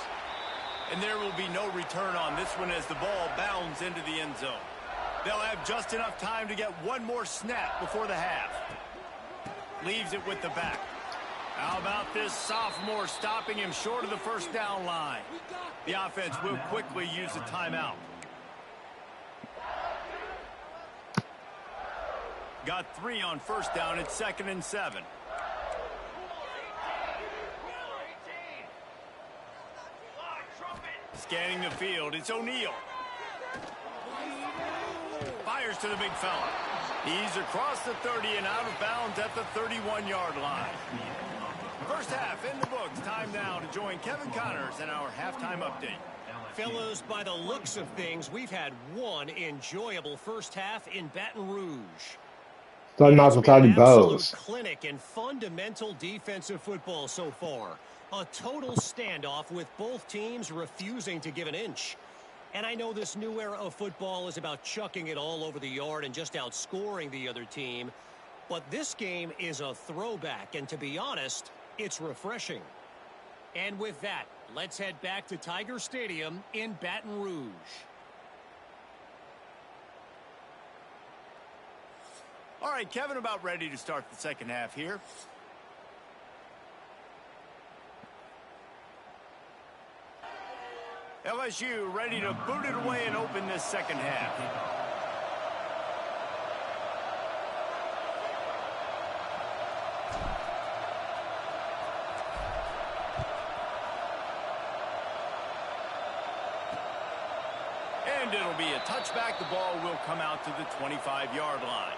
And there will be no return on this one as the ball bounds into the end zone. They'll have just enough time to get one more snap before the half. Leaves it with the back. How about this sophomore stopping him short of the first down line? The offense will quickly use a timeout. Got 3 on first down at 2nd and 7. Scanning the field, it's O'Neal. Fires to the big fella. He's across the 30 and out of bounds at the 31-yard line. First half in the books. Time now to join Kevin Connors in our halftime update. Fellows, by the looks of things, we've had one enjoyable first half in Baton Rouge. Southern It's been Hospitality an absolute Bows. clinic and fundamental defensive football so far. A total standoff with both teams refusing to give an inch. And I know this new era of football is about chucking it all over the yard and just outscoring the other team. But this game is a throwback, and to be honest, it's refreshing. And with that, let's head back to Tiger Stadium in Baton Rouge. All right, Kevin, about ready to start the second half here. LSU ready to boot it away and open this second half. And it'll be a touchback. The ball will come out to the 25-yard line.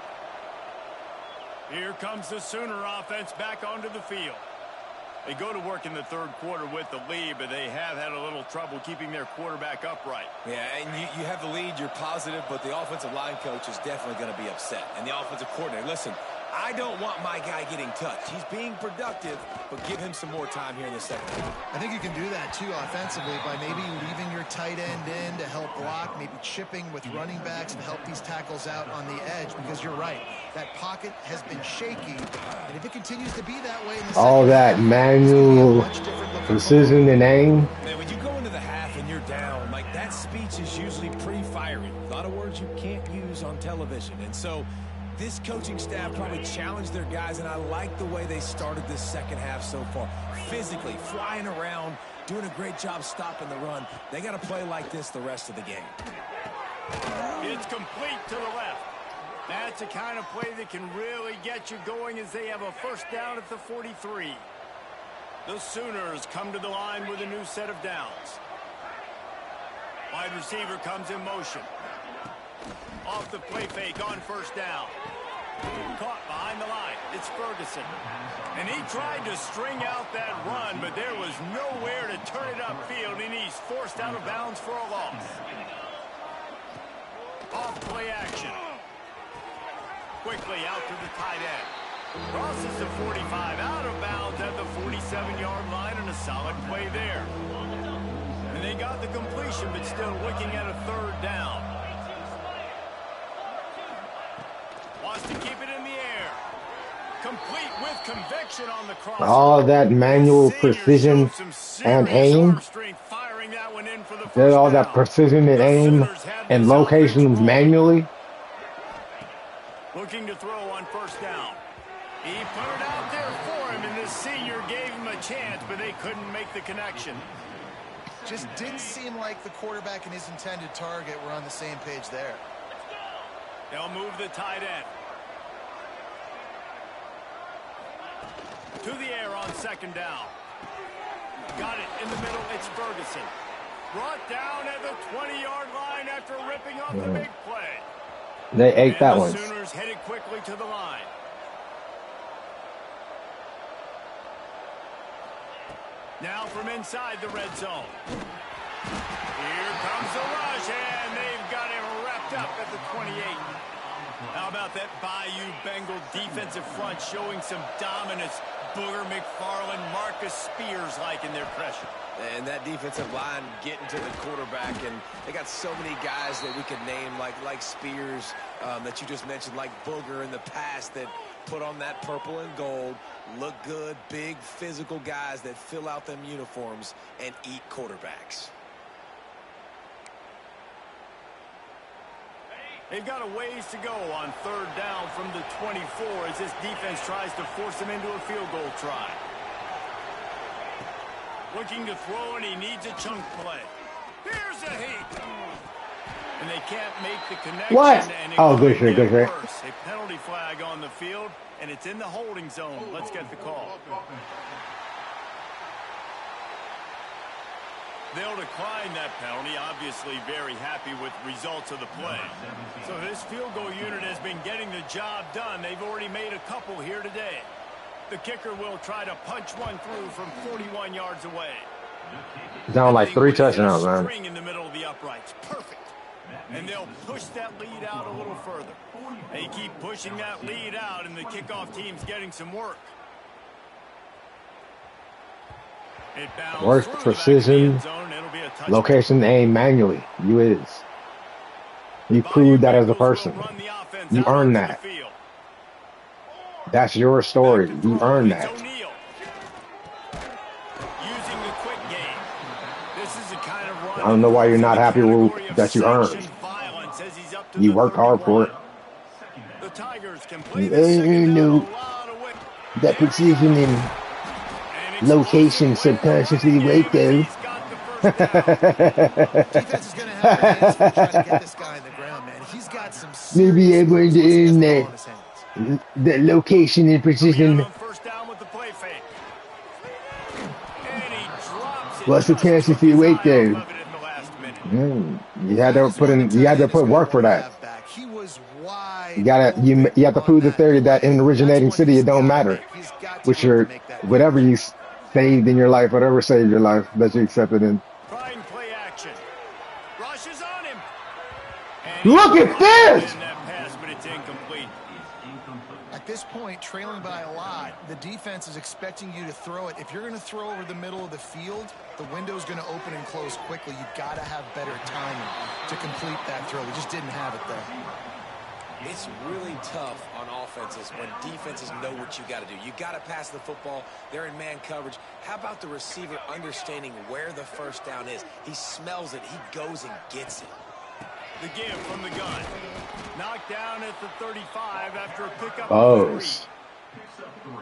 Here comes the Sooner offense back onto the field. They go to work in the third quarter with the lead, but they have had a little trouble keeping their quarterback upright. Yeah, and you have the lead, you're positive, but the offensive line coach is definitely going to be upset. And the offensive coordinator, listen, I don't want my guy getting touched. He's being productive, but give him some more time here in the second half. I think you can do that, too, offensively, by maybe leaving your tight end in to help block, maybe chipping with running backs to help these tackles out on the edge, because you're right. That pocket has been shaky, and if it continues to be that way in the All second that half, manual precision and aim. Man, when you go into the half and you're down, like, that speech is usually pretty fiery. A lot of words you can't use on television. And so this coaching staff probably challenged their guys, and I like the way they started this second half so far. Physically, flying around, doing a great job stopping the run. They got to play like this the rest of the game. It's complete to the left. That's the kind of play that can really get you going as they have a first down at the 43. The Sooners come to the line with a new set of downs. Wide receiver comes in motion. Off the play fake on first down. Caught behind the line. It's Ferguson. And he tried to string out that run, but there was nowhere to turn it upfield, and he's forced out of bounds for a loss. Off play action. Quickly out to the tight end. Crosses the 45, out of bounds at the 47-yard line, and a solid play there. And they got the completion, but still looking at a third down. Wants to keep it in the air. Complete with conviction on the cross. All that manual precision and aim. Did all that precision and aim and locations manually. Looking to throw on first down. He put it out there for him, and the senior gave him a chance, but they couldn't make the connection. Just didn't seem like the quarterback and his intended target were on the same page there. They'll move the tight end. To the air on second down. Got it in the middle. It's Ferguson. Brought down at the 20-yard line after ripping off the big play. They ate that one. The Sooners headed quickly to the line. Now from inside the red zone. Here comes the rush, and they've got him wrapped up at the 28. How about that Bayou Bengal defensive front showing some dominance? Booger McFarland, Marcus Spears liking their pressure. And that defensive line getting to the quarterback, and they got so many guys that we could name, like Spears, that you just mentioned, like Booger in the past, that put on that purple and gold, look good, big physical guys that fill out them uniforms and eat quarterbacks. They've got a ways to go on third down from the 24 as this defense tries to force them into a field goal try. Looking to throw, and he needs a chunk play. Here's a heat. And they can't make the connection. What? And Oh, good shit, good shit. A penalty flag on the field, and it's in the holding zone. Let's get the call. They'll decline that penalty, obviously very happy with results of the play. So this field goal unit has been getting the job done. They've already made a couple here today. The kicker will try to punch one through from 41 yards away. Down like 3 touchdowns, man. String in the middle of the uprights. Perfect. And they'll push that lead out a little further. They keep pushing that lead out, and the kickoff team's getting some work. It bounced Work, through the back of the precision, end zone. It'll be a touchback. location, aim manually. You is. You Bayou proved that as a Bengals will person. run the offense You out earned onto the that. field. That's your Back story. to You throw. earned It's that. O'Neal. Using the quick game. This is the kind of run I don't know why you're not happy with that you earned. violence as he's up to You the worked hard for 31. it. The Tigers can play You this second down a knew lot of way. that precision and An location explosive play in the running subconsciously game right as there. he's got the first down. Defense is going to have their hands full trying to get this guy in the ground, man. He's got some Maybe serious I'm going moves to once he gets earn the ball in that. his hands. The location and Coming out precision. on first down with the play fake. And he drops it. What's the Just chance took if you his wait eye there? off of it at the last minute. You had to put in. You had to put work for that. He was wide You gotta. You have to prove the theory that in the originating city it don't matter. Which your whatever you saved in your life, whatever saved your life that you accepted in. Trying play action. Rushes on him. Look at this! In that pass, but it's incomplete. At this point, trailing by a lot, the defense is expecting you to throw it. If you're going to throw over the middle of the field, the window's going to open and close quickly. You've got to have better timing to complete that throw. We just didn't have it there. It's really tough on offenses when defenses know what you got to do. You got to pass the football. They're in man coverage. How about the receiver understanding where the first down is? He smells it. He goes and gets it. The give from the gun. Knocked down at the 35 after a pickup.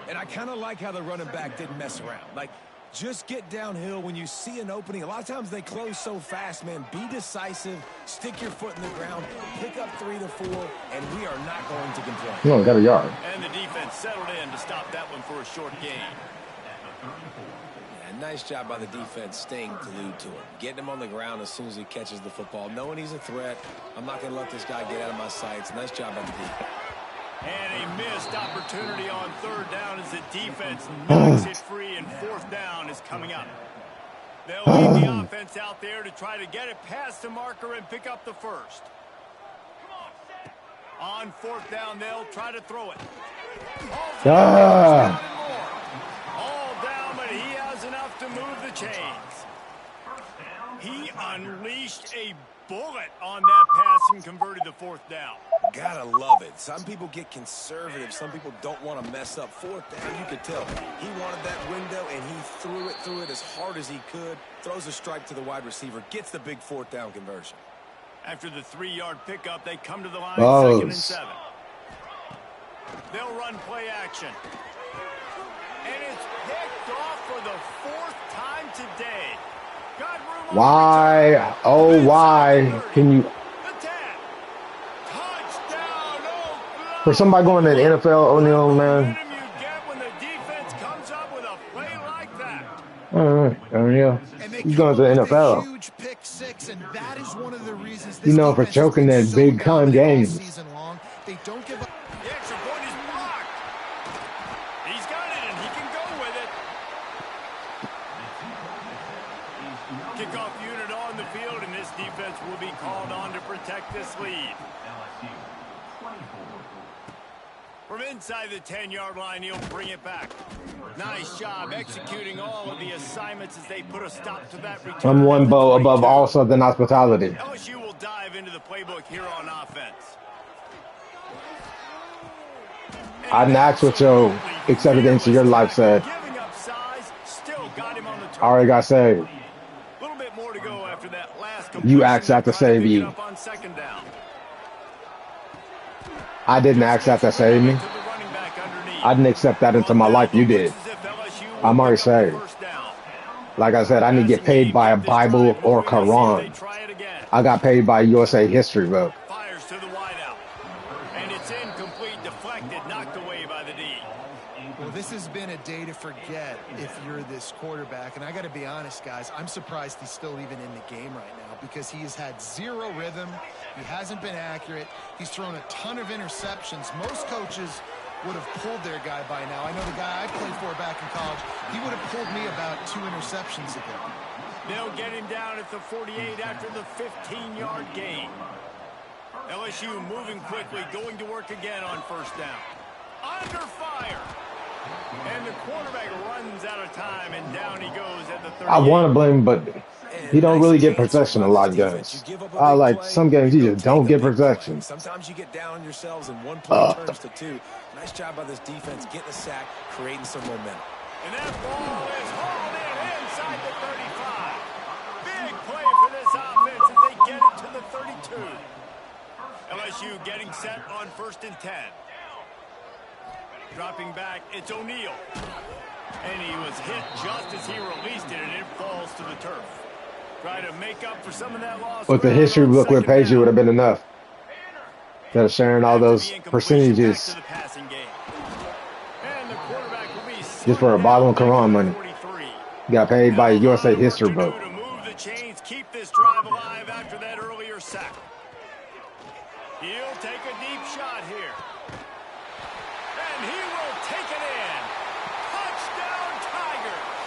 And I kind of like how the running back didn't mess around. Like, just get downhill when you see an opening. A lot of times they close so fast, man. Be decisive. Stick your foot in the ground. Pick up 3 to 4, and we are not going to complain. You only got a yard. And the defense settled in to stop that one for a short gain. Yeah, nice job by the defense staying glued to him. Getting him on the ground as soon as he catches the football. Knowing he's a threat. I'm not going to let this guy get out of my sights. Nice job by the defense. And a missed opportunity on third down as the defense knocks it free, and fourth down is coming up. They'll leave the offense out there to try to get it past the marker and pick up the first. On fourth down, they'll try to throw it. All down, but he has enough to move the chains. He unleashed a bullet on that pass and converted the fourth down. Gotta love it. Some people get conservative. Some people don't want to mess up. Fourth down, you could tell. He wanted that window, and he threw it as hard as he could. Throws a strike to the wide receiver. Gets the big fourth down conversion. After the 3-yard pickup, they come to the line, 2nd and 7. They'll run play action. And it's picked off for the 4th time today. Got room. Why? Oh, why can you? For somebody going to the NFL, O'Neal, man. All right, O'Neal. He's going to the NFL. You know, for choking that big-time games. They don't give up. The extra point is blocked. He's got it, and he can go with it. Kickoff unit on the field, and this defense will be called on to protect this lead. From inside the 10-yard line, he'll bring it back. Nice job executing all of the assignments as they put a stop to that return. I'm one bow above all Southern hospitality. LSU will dive into the playbook here on offense. I didn't ask what your acceptance of your life said. Giving up size, still got him on the I already got saved. A little bit more to go after that last You asked that to save you. up on second down. I didn't ask that to save me. I didn't accept that into my life. You did. I'm already saved. Like I said, I need to get paid by a Bible or Quran. I got paid by USA History book. Fires to the wideout. And it's incomplete, deflected, knocked away by the D. Well, this has been a day to forget if you're this quarterback. And I got to be honest, guys, I'm surprised he's still even in the game right now because he has had zero rhythm. He hasn't been accurate. He's thrown a ton of interceptions. Most coaches would have pulled their guy by now. I know the guy I played for back in college, he would have pulled me about 2 interceptions ago. They'll get him down at the 48 after the 15-yard gain. LSU moving quickly, going to work again on first down. Under fire. And the quarterback runs out of time, and down he goes at the I 38. want to blame him, but he And don't nice really get chance to possession a run this lot of defense. You games. give up a I big like play, some games you you go just take don't a get big play. possession. Sometimes you get down on yourselves and one play Uh, turns to two. Nice job by this defense getting a sack, creating some momentum. And that ball is hauled in inside the 35. Big play for this offense as they get it to the 32. LSU getting set on 1st and 10. Dropping back, it's O'Neal. And he was hit just as he released it, and it falls to the turf. Try to make up for some of that lost but the ground history on book with 2nd Pagey would down. have been enough. Instead of sharing all After those the incompletion, back to percentages the passing game. And the quarterback will be just for a slung bottle down of back at Quran the money. 43. Got paid by Now a a USA lot of work history to do book. to move the chains, keep this drive alive after that earlier sack. He'll take a deep shot here. And he will take it in. Touchdown, Tigers!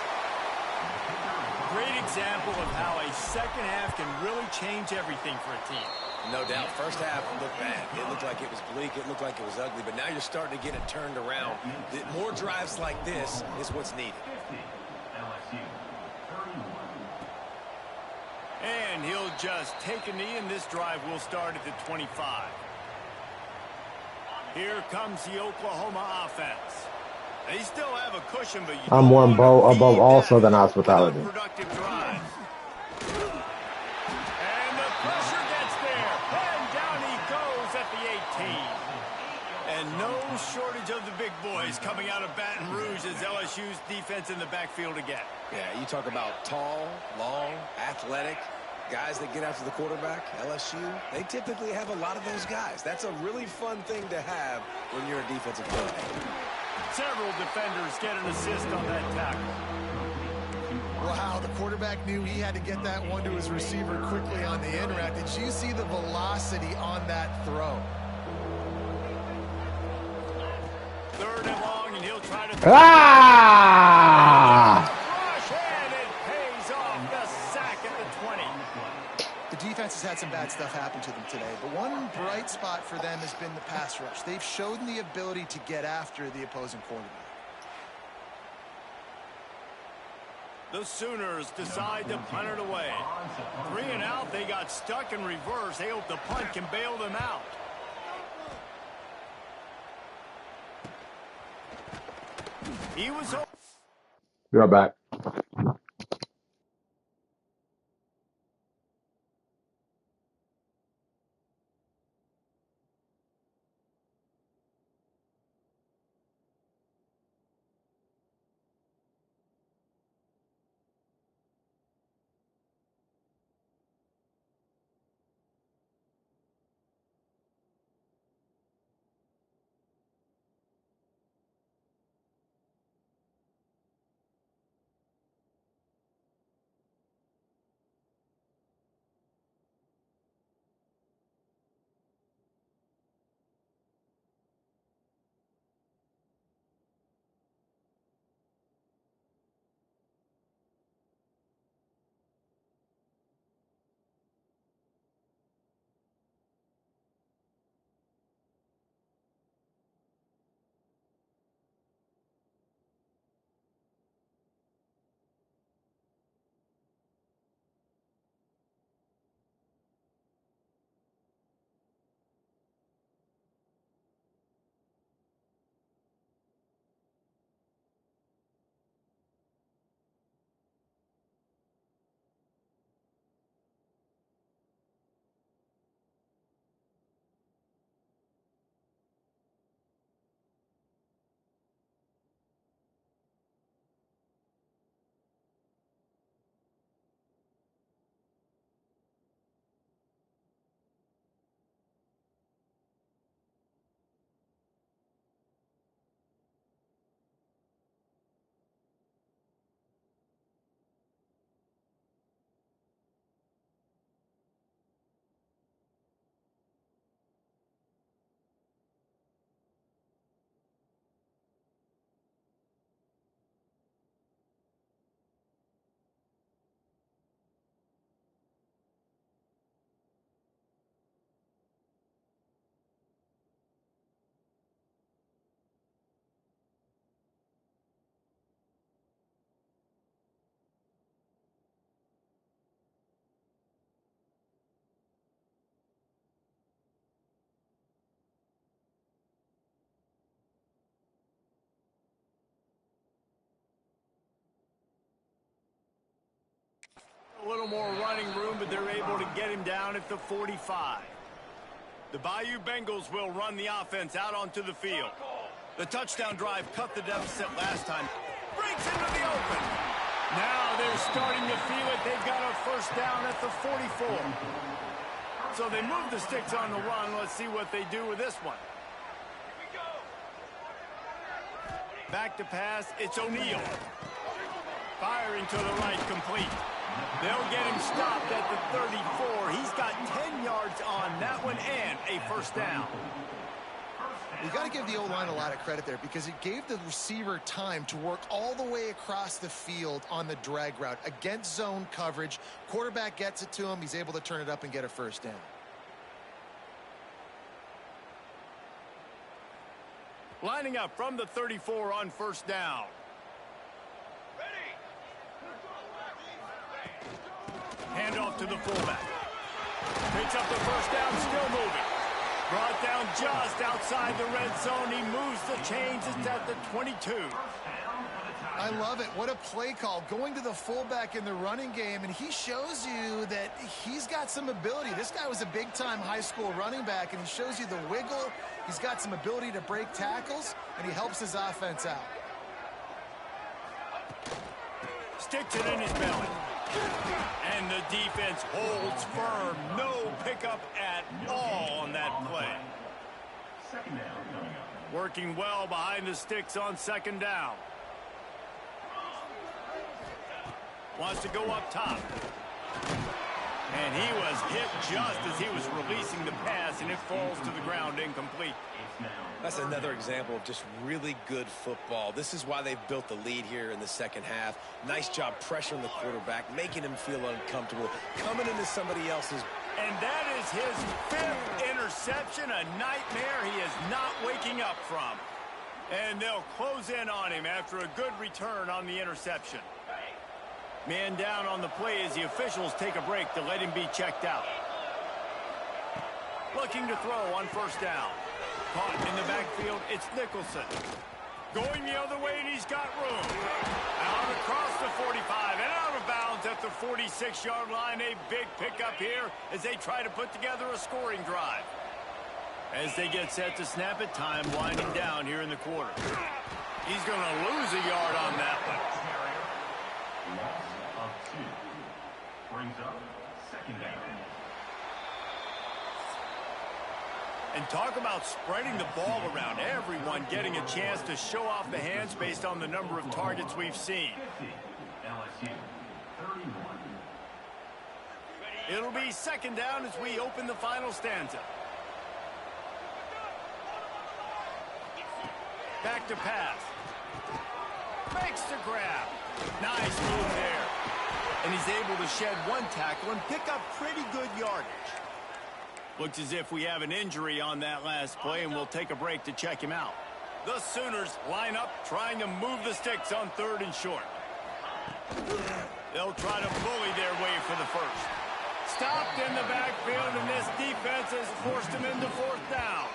Great example of how a second half can really change everything for a team. No doubt. First half looked bad. It looked like it was bleak. It looked like it was ugly. But now you're starting to get it turned around. More drives like this is what's needed. 50, LSU 31. And he'll just take a knee, and this drive will start at the 25. Here comes the Oklahoma offense. They still have a cushion, but you I'm don't one want to above feed all that Southern with hospitality. unproductive drives. And the pressure gets there. And down he goes at the 18. And no shortage of the big boys coming out of Baton Rouge as LSU's defense in the backfield again. Yeah, you talk about tall, long, athletic, guys that get after the quarterback. LSU, they typically have a lot of those guys. That's a really fun thing to have when you're a defensive coordinator. Several defenders get an assist on that tackle. Wow, the quarterback knew he had to get that one to his receiver quickly on the in route. Did you see the velocity on that throw? 3rd and long, and he'll try to... Ah! Rush, and it pays off the sack at the 20. The defense has had some bad stuff happen to them today, but one bright spot for them has been the pass rush. They've shown the ability to get after the opposing quarterback. The Sooners decide to punt it away. 3 and out, they got stuck in reverse. They hope the punt can bail them out. He was... Be right back. A little more running room, but they're able to get him down at the 45. The Bayou Bengals will run the offense out onto the field. The touchdown drive cut the deficit last time. Breaks into the open. Now they're starting to feel it. They've got a first down at the 44. So they move the sticks on the run. Let's see what they do with this one. Back to pass. It's O'Neal. Firing to the right, complete. They'll get him stopped at the 34. He's got 10 yards on that one and a first down. You got to give the O-line a lot of credit there because it gave the receiver time to work all the way across the field on the drag route against zone coverage. Quarterback gets it to him. He's able to turn it up and get a first down. Lining up from the 34 on first down. Handoff to the fullback. Picks up the first down, still moving. Brought down just outside the red zone. He moves the chains. It's at the 22. I love it. What a play call. Going to the fullback in the running game, and he shows you that he's got some ability. This guy was a big-time high school running back, and he shows you the wiggle. He's got some ability to break tackles, and he helps his offense out. Sticks it in his belly. And the defense holds firm. No pickup at all on that play. Second down coming up. Working well behind the sticks on second down. Wants to go up top. And he was hit just as he was releasing the pass, and it falls to the ground incomplete. That's another example of just really good football. This is why they've built the lead here in the second half. Nice job pressuring the quarterback, making him feel uncomfortable, coming into somebody else's. And that is his 5th interception, a nightmare he is not waking up from. And they'll close in on him after a good return on the interception. Man down on the play as the officials take a break to let him be checked out. Looking to throw on first down. Caught in the backfield, it's Nicholson. Going the other way, and he's got room. Out across the 45 and out of bounds at the 46-yard line. A big pickup here as they try to put together a scoring drive. As they get set to snap it, time winding down here in the quarter. He's going to lose a yard on that one. Loss of 2. Brings up second down. And talk about spreading the ball around. Everyone getting a chance to show off the hands based on the number of targets we've seen. 50. LSU 31. It'll be second down as we open the final stanza. Back to pass. Makes the grab. Nice move there. And he's able to shed one tackle and pick up pretty good yardage. Looks as if we have an injury on that last play, and we'll take a break to check him out. The Sooners line up, trying to move the sticks on 3rd and short. They'll try to bully their way for the first. Stopped in the backfield, and this defense has forced him into 4th down.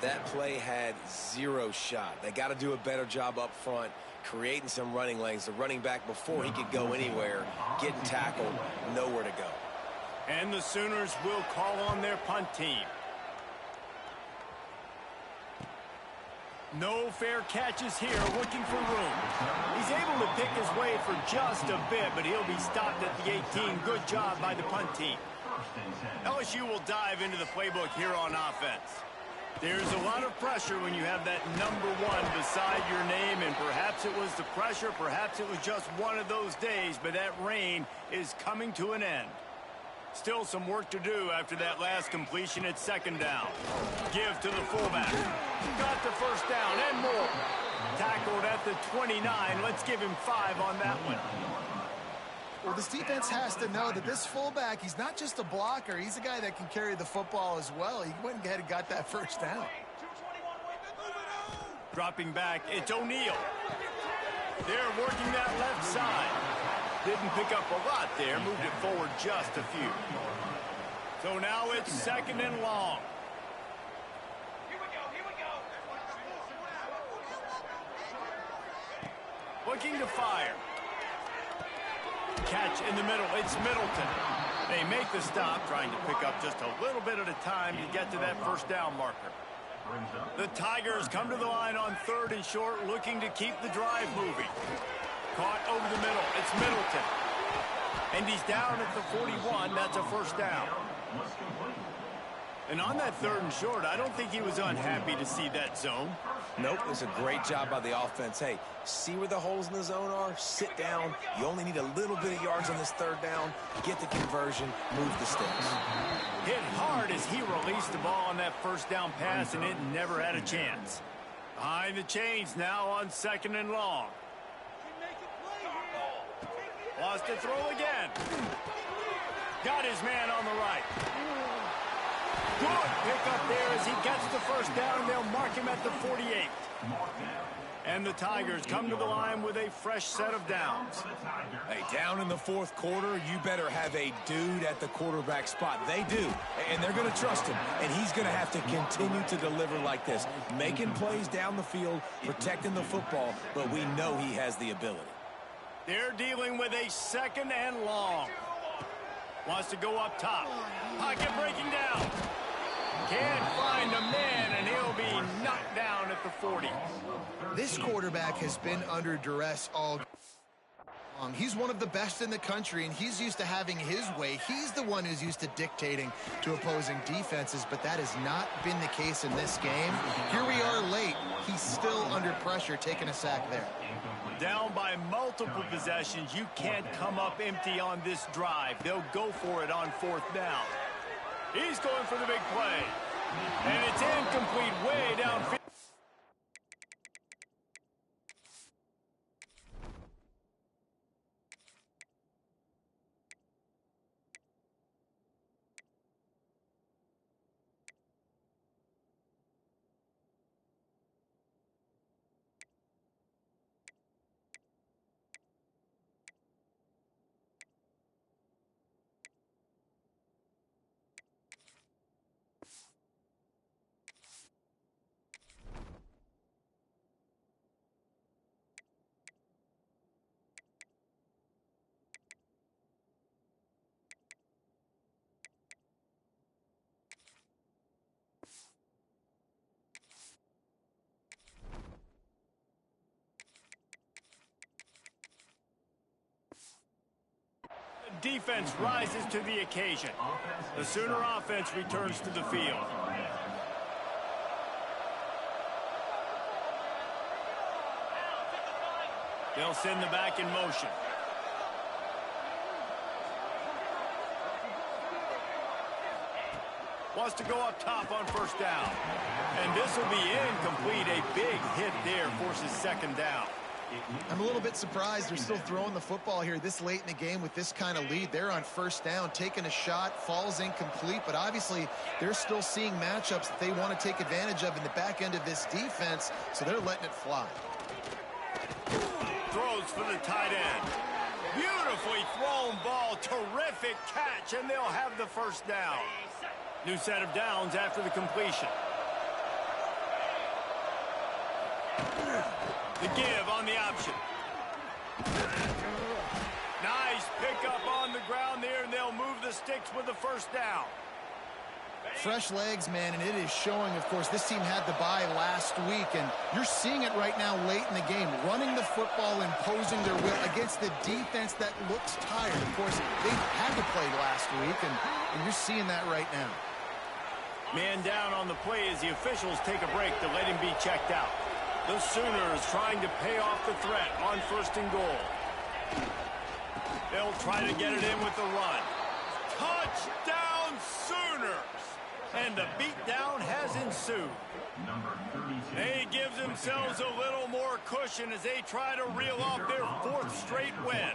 That play had 0 shot. They got to do a better job up front, creating some running lanes. The running back, before he could go anywhere, getting tackled, nowhere to go. And the Sooners will call on their punt team. No fair catches here, looking for room. He's able to pick his way for just a bit, but he'll be stopped at the 18. Good job by the punt team. LSU will dive into the playbook here on offense. There's a lot of pressure when you have that number 1 beside your name, and perhaps it was the pressure, perhaps it was just one of those days, but that reign is coming to an end. Still some work to do after that last completion at second down. Give to the fullback. Got the first down and more. Tackled at the 29. Let's give him 5 on that one. Well, this defense has to know that this fullback, he's not just a blocker. He's a guy that can carry the football as well. He went ahead and got that first down. Dropping back, it's O'Neal. They're working that left side. Didn't pick up a lot there, moved it forward just a few. So now it's second and long. Looking to fire. catch in the middle. It's Middleton. They make the stop, trying to pick up just a little bit at a time to get to that first down marker. The Tigers come to the line on 3rd and short, looking to keep the drive moving. Caught over the middle. It's Middleton. And he's down at the 41. That's a first down. And on that 3rd and short, I don't think he was unhappy to see that zone. Nope, it was a great job by the offense. Hey, see where the holes in the zone are? Sit down. You only need a little bit of yards on this 3rd down. Get the conversion. Move the sticks. Hit hard as he released the ball on that first down pass, and it never had a chance. Behind the chains now on 2nd and long. Lost to throw again. Got his man on the right. Good pick up there as he gets the first down, and they'll mark him at the 48. And the Tigers come to the line with a fresh set of downs. Hey, down in the 4th quarter, you better have a dude at the quarterback spot. They do, and they're going to trust him, and he's going to have to continue to deliver like this, making plays down the field, protecting the football, but we know he has the ability. They're dealing with a 2nd and long. Wants to go up top. Pocket breaking down. Can't find a man, and he'll be knocked down at the 40. This quarterback has been under duress all long. He's one of the best in the country, and he's used to having his way. He's the one who's used to dictating to opposing defenses, but that has not been the case in this game. Here we are late. He's still under pressure, taking a sack there. Down by multiple possessions. You can't come up empty on this drive. They'll go for it on 4th down. He's going for the big play. And it's incomplete way downfield. Defense rises to the occasion. The Sooner offense returns to the field. They'll send the back in motion. Wants to go up top on 1st down. And this will be incomplete. A big hit there forces 2nd down. I'm a little bit surprised they're still throwing the football here this late in the game with this kind of lead. They're on 1st down, taking a shot, falls incomplete, but obviously they're still seeing matchups that they want to take advantage of in the back end of this defense, so they're letting it fly. Throws for the tight end. Beautifully thrown ball, terrific catch, and they'll have the 1st down. New set of downs after the completion. The give on the option. Nice pickup on the ground there, and they'll move the sticks with the 1st down. Fresh legs, man, and it is showing, of course, this team had the bye last week, and you're seeing it right now late in the game, running the football, imposing their will against the defense that looks tired. Of course, they had to play last week, and you're seeing that right now. Man down on the play as the officials take a break to let him be checked out. The Sooners trying to pay off the threat on 1st and goal. They'll try to get it in with the run. Touchdown Sooners! And the beatdown has ensued. They give themselves a little more cushion as they try to reel off their 4th straight win.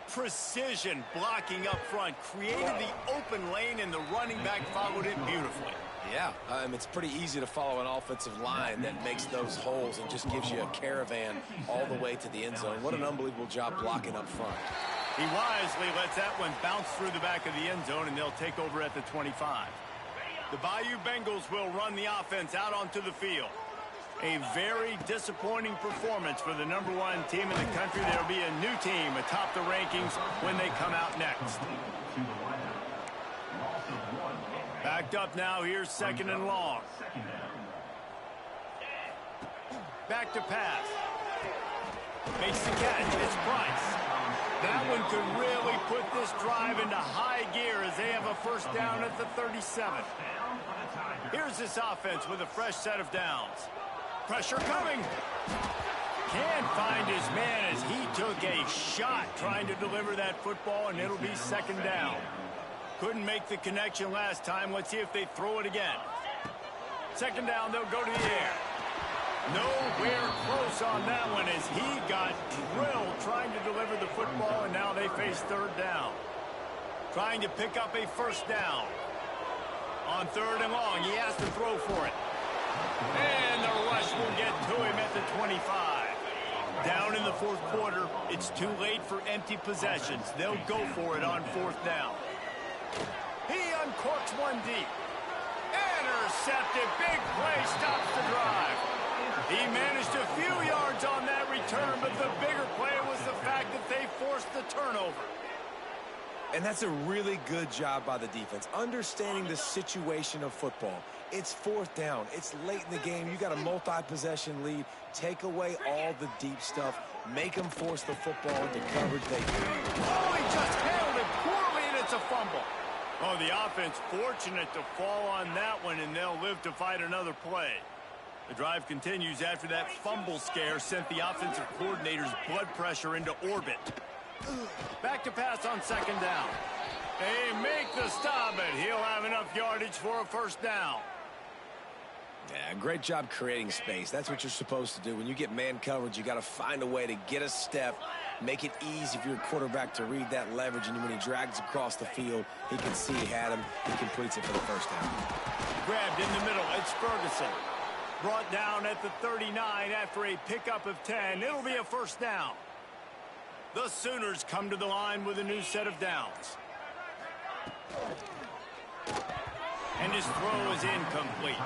Precision blocking up front created the open lane, and the running back followed it beautifully. Yeah, it's pretty easy to follow an offensive line that makes those holes and just gives you a caravan all the way to the end zone. What an unbelievable job blocking up front. He wisely lets that one bounce through the back of the end zone, and they'll take over at the 25. The Bayou Bengals will run the offense out onto the field. A very disappointing performance for the #1 team in the country. There will be a new team atop the rankings when they come out next. Backed up now. Here's 2nd and long. Back to pass. Makes the catch. It's Price. That one could really put this drive into high gear as they have a 1st down at the 37. Here's this offense with a fresh set of downs. Pressure coming. Can't find his man as he took a shot trying to deliver that football, and it'll be 2nd down. Couldn't make the connection last time. Let's see if they throw it again. 2nd down, they'll go to the air. Nowhere close on that one as he got drilled trying to deliver the football, and now they face 3rd down. Trying to pick up a 1st down. On 3rd and long, he has to throw for it. And the rush will get to him at the 25. Down in the 4th quarter, it's too late for empty possessions. They'll go for it on 4th down. He uncorks one deep. Intercepted. Big play stops the drive. He managed a few yards on that return, but the bigger play was the fact that they forced the turnover. And that's a really good job by the defense, understanding the situation of football. It's 4th down. It's late in the game. You got a multi-possession lead. Take away all the deep stuff. Make them force the football into coverage. They do. Oh, he just handled it poorly, and it's a fumble. Oh, the offense fortunate to fall on that one, and they'll live to fight another play. The drive continues after that fumble scare sent the offensive coordinator's blood pressure into orbit. Back to pass on 2nd down. They make the stop, but he'll have enough yardage for a 1st down. Yeah, great job creating space. That's what you're supposed to do. When you get man coverage, you got to find a way to get a step, make it easy for your quarterback to read that leverage, and when he drags across the field, he can see he had him. He completes it for the 1st down. Grabbed in the middle. It's Ferguson. Brought down at the 39 after a pickup of 10. It'll be a 1st down. The Sooners come to the line with a new set of downs. And his throw is incomplete.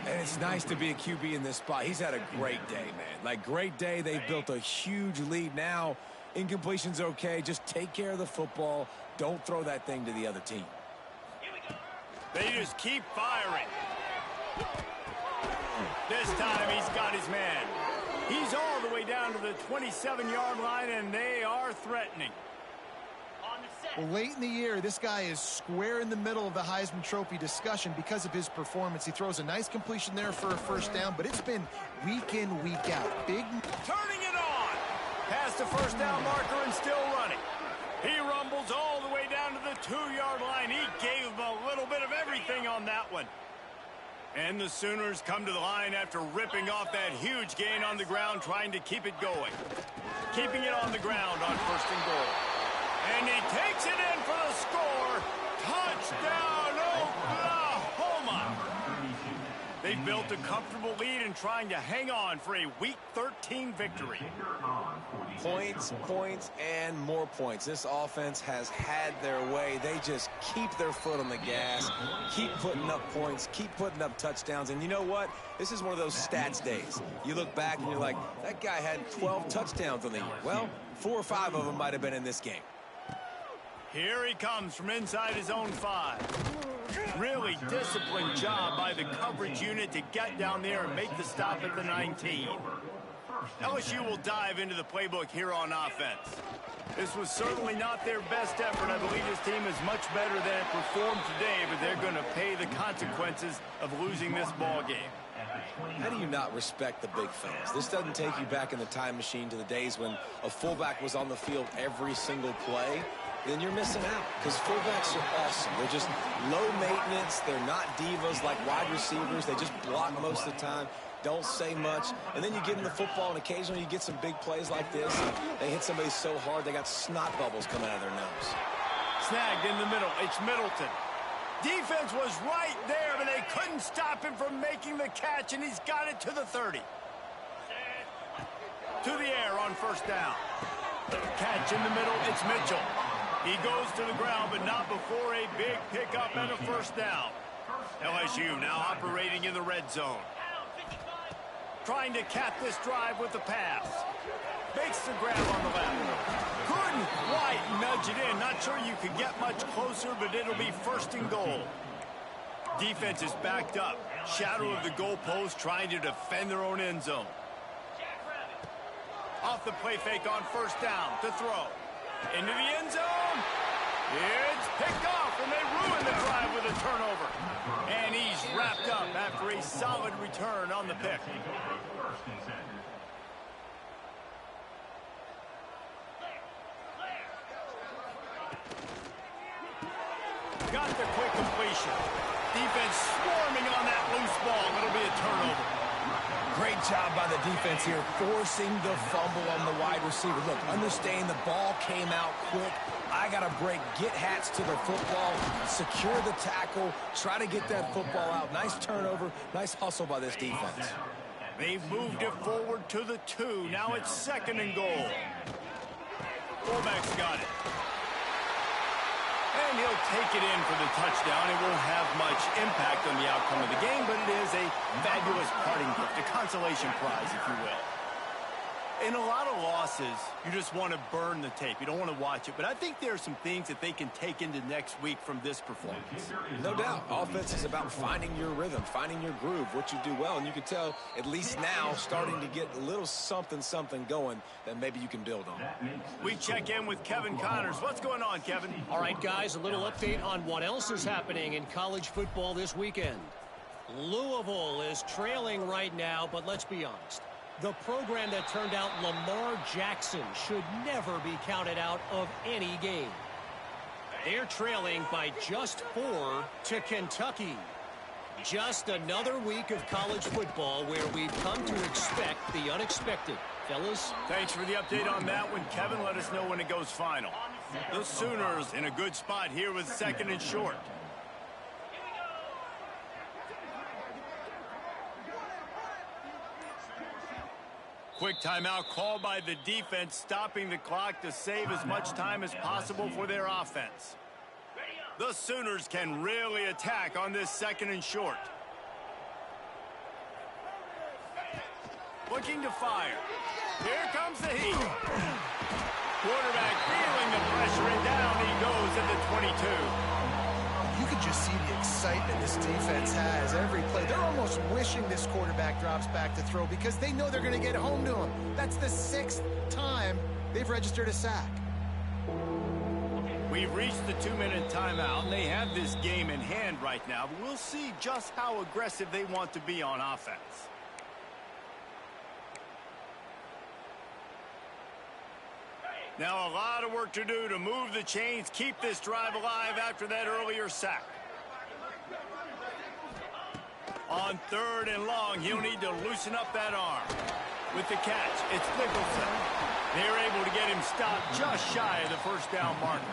And it's nice to be a QB in this spot. He's had a great day, man. Like, great day. They've built a huge lead now. Incompletion's okay. Just take care of the football. Don't throw that thing to the other team. They just keep firing. This time he's got his man. He's all the way down to the 27-yard line, and they are threatening. Well, late in the year, this guy is square in the middle of the Heisman Trophy discussion because of his performance. He throws a nice completion there for a 1st down, but it's been week in, week out. Big. Turning it on. Past the 1st down marker and still running. He rumbles all the way down to the 2-yard line. He gave him a little bit of everything on that one. And the Sooners come to the line after ripping off that huge gain on the ground, trying to keep it going. Keeping it on the ground on 1st and goal. And he takes it in for the score. Touchdown, Oklahoma! They've built a comfortable lead and trying to hang on for a Week 13 victory. Points, points, and more points. This offense has had their way. They just keep their foot on the gas, keep putting up points, keep putting up touchdowns. And you know what? This is one of those stats days. You look back and you're like, that guy had 12 touchdowns on the year. Well, 4 or 5 of them might have been in this game. Here he comes from inside his own 5. Really disciplined job by the coverage unit to get down there and make the stop at the 19. LSU will dive into the playbook here on offense. This was certainly not their best effort. I believe this team is much better than it performed today, but they're going to pay the consequences of losing this ball game. How do you not respect the big fellas? This doesn't take you back in the time machine to the days when a fullback was on the field every single play. Then you're missing out because fullbacks are awesome. They're just low maintenance. They're not divas like wide receivers. They just block most of the time, don't say much. And then you give them the football, and occasionally you get some big plays like this. And they hit somebody so hard they got snot bubbles coming out of their nose. Snagged in the middle. It's Middleton. Defense was right there, but they couldn't stop him from making the catch, and he's got it to the 30. To the air on 1st down. Catch in the middle. It's Mitchell. He goes to the ground, but not before a big pickup and a 1st down. LSU now operating in the red zone. Trying to cap this drive with the pass. Makes the grab on the left. Couldn't quite nudge it in. Not sure you could get much closer, but it'll be first and goal. Defense is backed up. Shadow of the goalpost, trying to defend their own end zone. Off the play fake on first down to throw. Into the end zone. It's picked off, and they ruin the drive with a turnover. And he's wrapped up after a solid return on the pick. Got the quick completion. Defense swarming on that loose ball. It'll be a turnover. Great job by the defense here, forcing the fumble on the wide receiver. Look, understand the ball came out quick. I got to break, get hats to the football, secure the tackle, try to get that football out. Nice turnover, nice hustle by this defense. They've moved it forward to the 2. Now it's second and goal. Fullback's got it. And he'll take it in for the touchdown. It won't have much impact on the outcome of the game, but it is a fabulous parting gift, a consolation prize, if you will. In a lot of losses, you just want to burn the tape. You don't want to watch it. But I think there are some things that they can take into next week from this performance. No doubt. Offense is about finding your rhythm, finding your groove, what you do well. And you can tell, at least now, starting to get a little something going that maybe you can build on. We check in with Kevin Connors. What's going on, Kevin? All right, guys, a little update on what else is happening in college football this weekend. Louisville is trailing right now, but let's be honest. The program that turned out Lamar Jackson should never be counted out of any game. They're trailing by just 4 to Kentucky. Just another week of college football where we've come to expect the unexpected. Fellas? Thanks for the update on that one, Kevin. Let us know when it goes final. The Sooners in a good spot here with second and short. Quick timeout called by the defense, stopping the clock to save as much time as possible for their offense. The Sooners can really attack on this second and short. Looking to fire. Here comes the heat. Quarterback feeling the pressure, and down he goes at the 22. You can just see the excitement this defense has every play. They're almost wishing this quarterback drops back to throw because they know they're going to get home to him. That's the 6th time they've registered a sack. We've reached the 2-minute timeout, and they have this game in hand right now, but we'll see just how aggressive they want to be on offense. Now a lot of work to do to move the chains, keep this drive alive after that earlier sack. On 3rd and long, he'll need to loosen up that arm. With the catch, it's Nicholson. They're able to get him stopped just shy of the first down marker.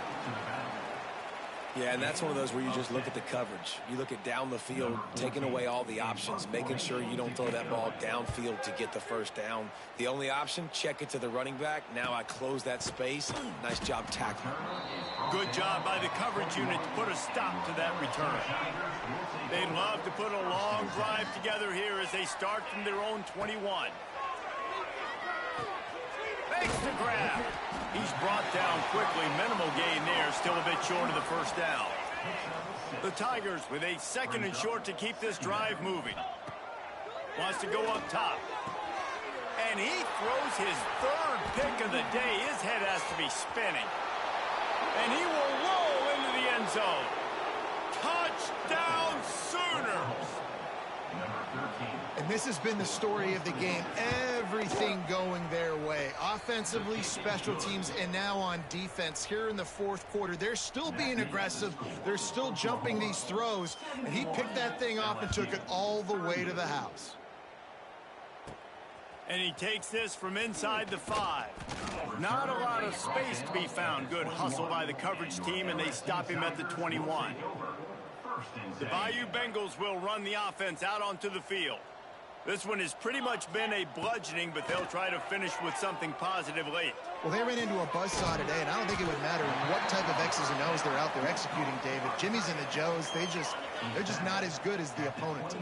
Yeah, and that's one of those where you just look at the coverage. You look at down the field, taking away all the options, making sure you don't throw that ball downfield to get the first down. The only option, check it to the running back. Now I close that space. Nice job tackling. Good job by the coverage unit to put a stop to that return. They'd love to put a long drive together here as they start from their own 21. Makes the grab. He's brought down quickly. Minimal gain there. Still a bit short of the first down. The Tigers with a second and short to keep this drive moving. Wants to go up top. And he throws his 3rd pick of the day. His head has to be spinning. And he will roll into the end zone. Touchdown Sooners! And this has been the story of the game. Everything going their way. Offensively, special teams, and now on defense. Here in the 4th quarter, they're still being aggressive. They're still jumping these throws. And he picked that thing off and took it all the way to the house. And he takes this from inside the 5. Not a lot of space to be found. Good hustle by the coverage team, and they stop him at the 21. The Bayou Bengals will run the offense out onto the field. This one has pretty much been a bludgeoning, but they'll try to finish with something positive late. Well, they ran into a buzzsaw today, and I don't think it would matter what type of X's and O's they're out there executing, David. Jimmy's and the Joes, they're just not as good as the opponent.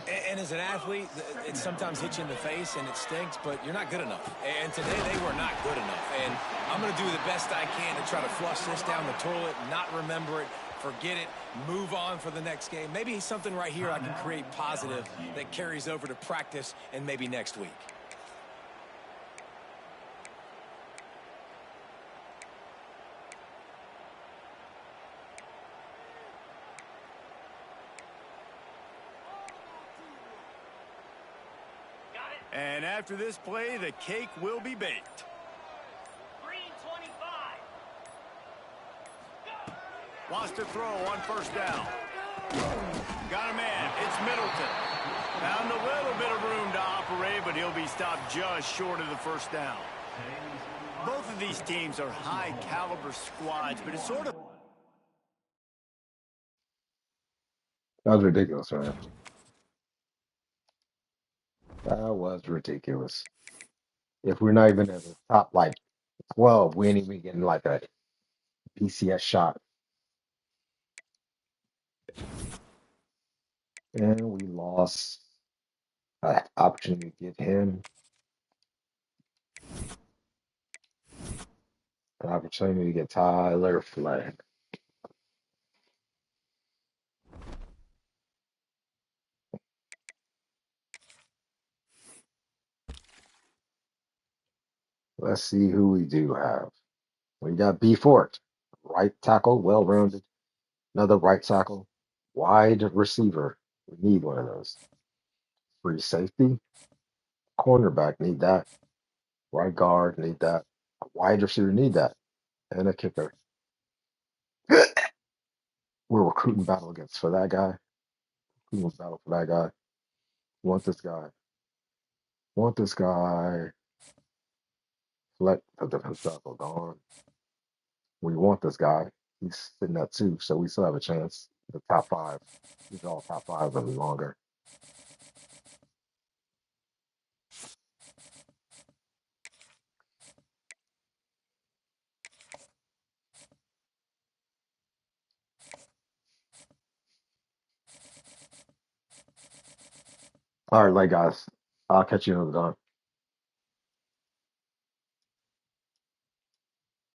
And as an athlete, it sometimes hits you in the face and it stinks, but you're not good enough. And today they were not good enough. And I'm going to do the best I can to try to flush this down the toilet, not remember it, forget it, move on for the next game. Maybe something right here I can create positive that carries over to practice and maybe next week. And after this play, the cake will be baked. Green 25. Wants to throw on first down. Got a man. It's Middleton. Found a little bit of room to operate, but he'll be stopped just short of the first down. Both of these teams are high-caliber squads, but it's sort of... That was ridiculous, man. That was ridiculous. If we're not even at the top, like, 12, we ain't even getting like a PCS shot. And we lost an opportunity to get him, an opportunity to get Tyler Flagg. Let's see who we do have. We got B Fort, right tackle, well-rounded. Another right tackle, wide receiver. We need one of those. Free safety, cornerback, need that. Right guard, need that. A wide receiver, need that. And a kicker. We're recruiting battle against for that guy. Recruiting battle for that guy. Want this guy. Want this guy. Select the defense tackle gone. We want this guy. He's sitting at 2, so we still have a chance. The top 5. These are all top 5 and longer. All right, guys. I'll catch you another time.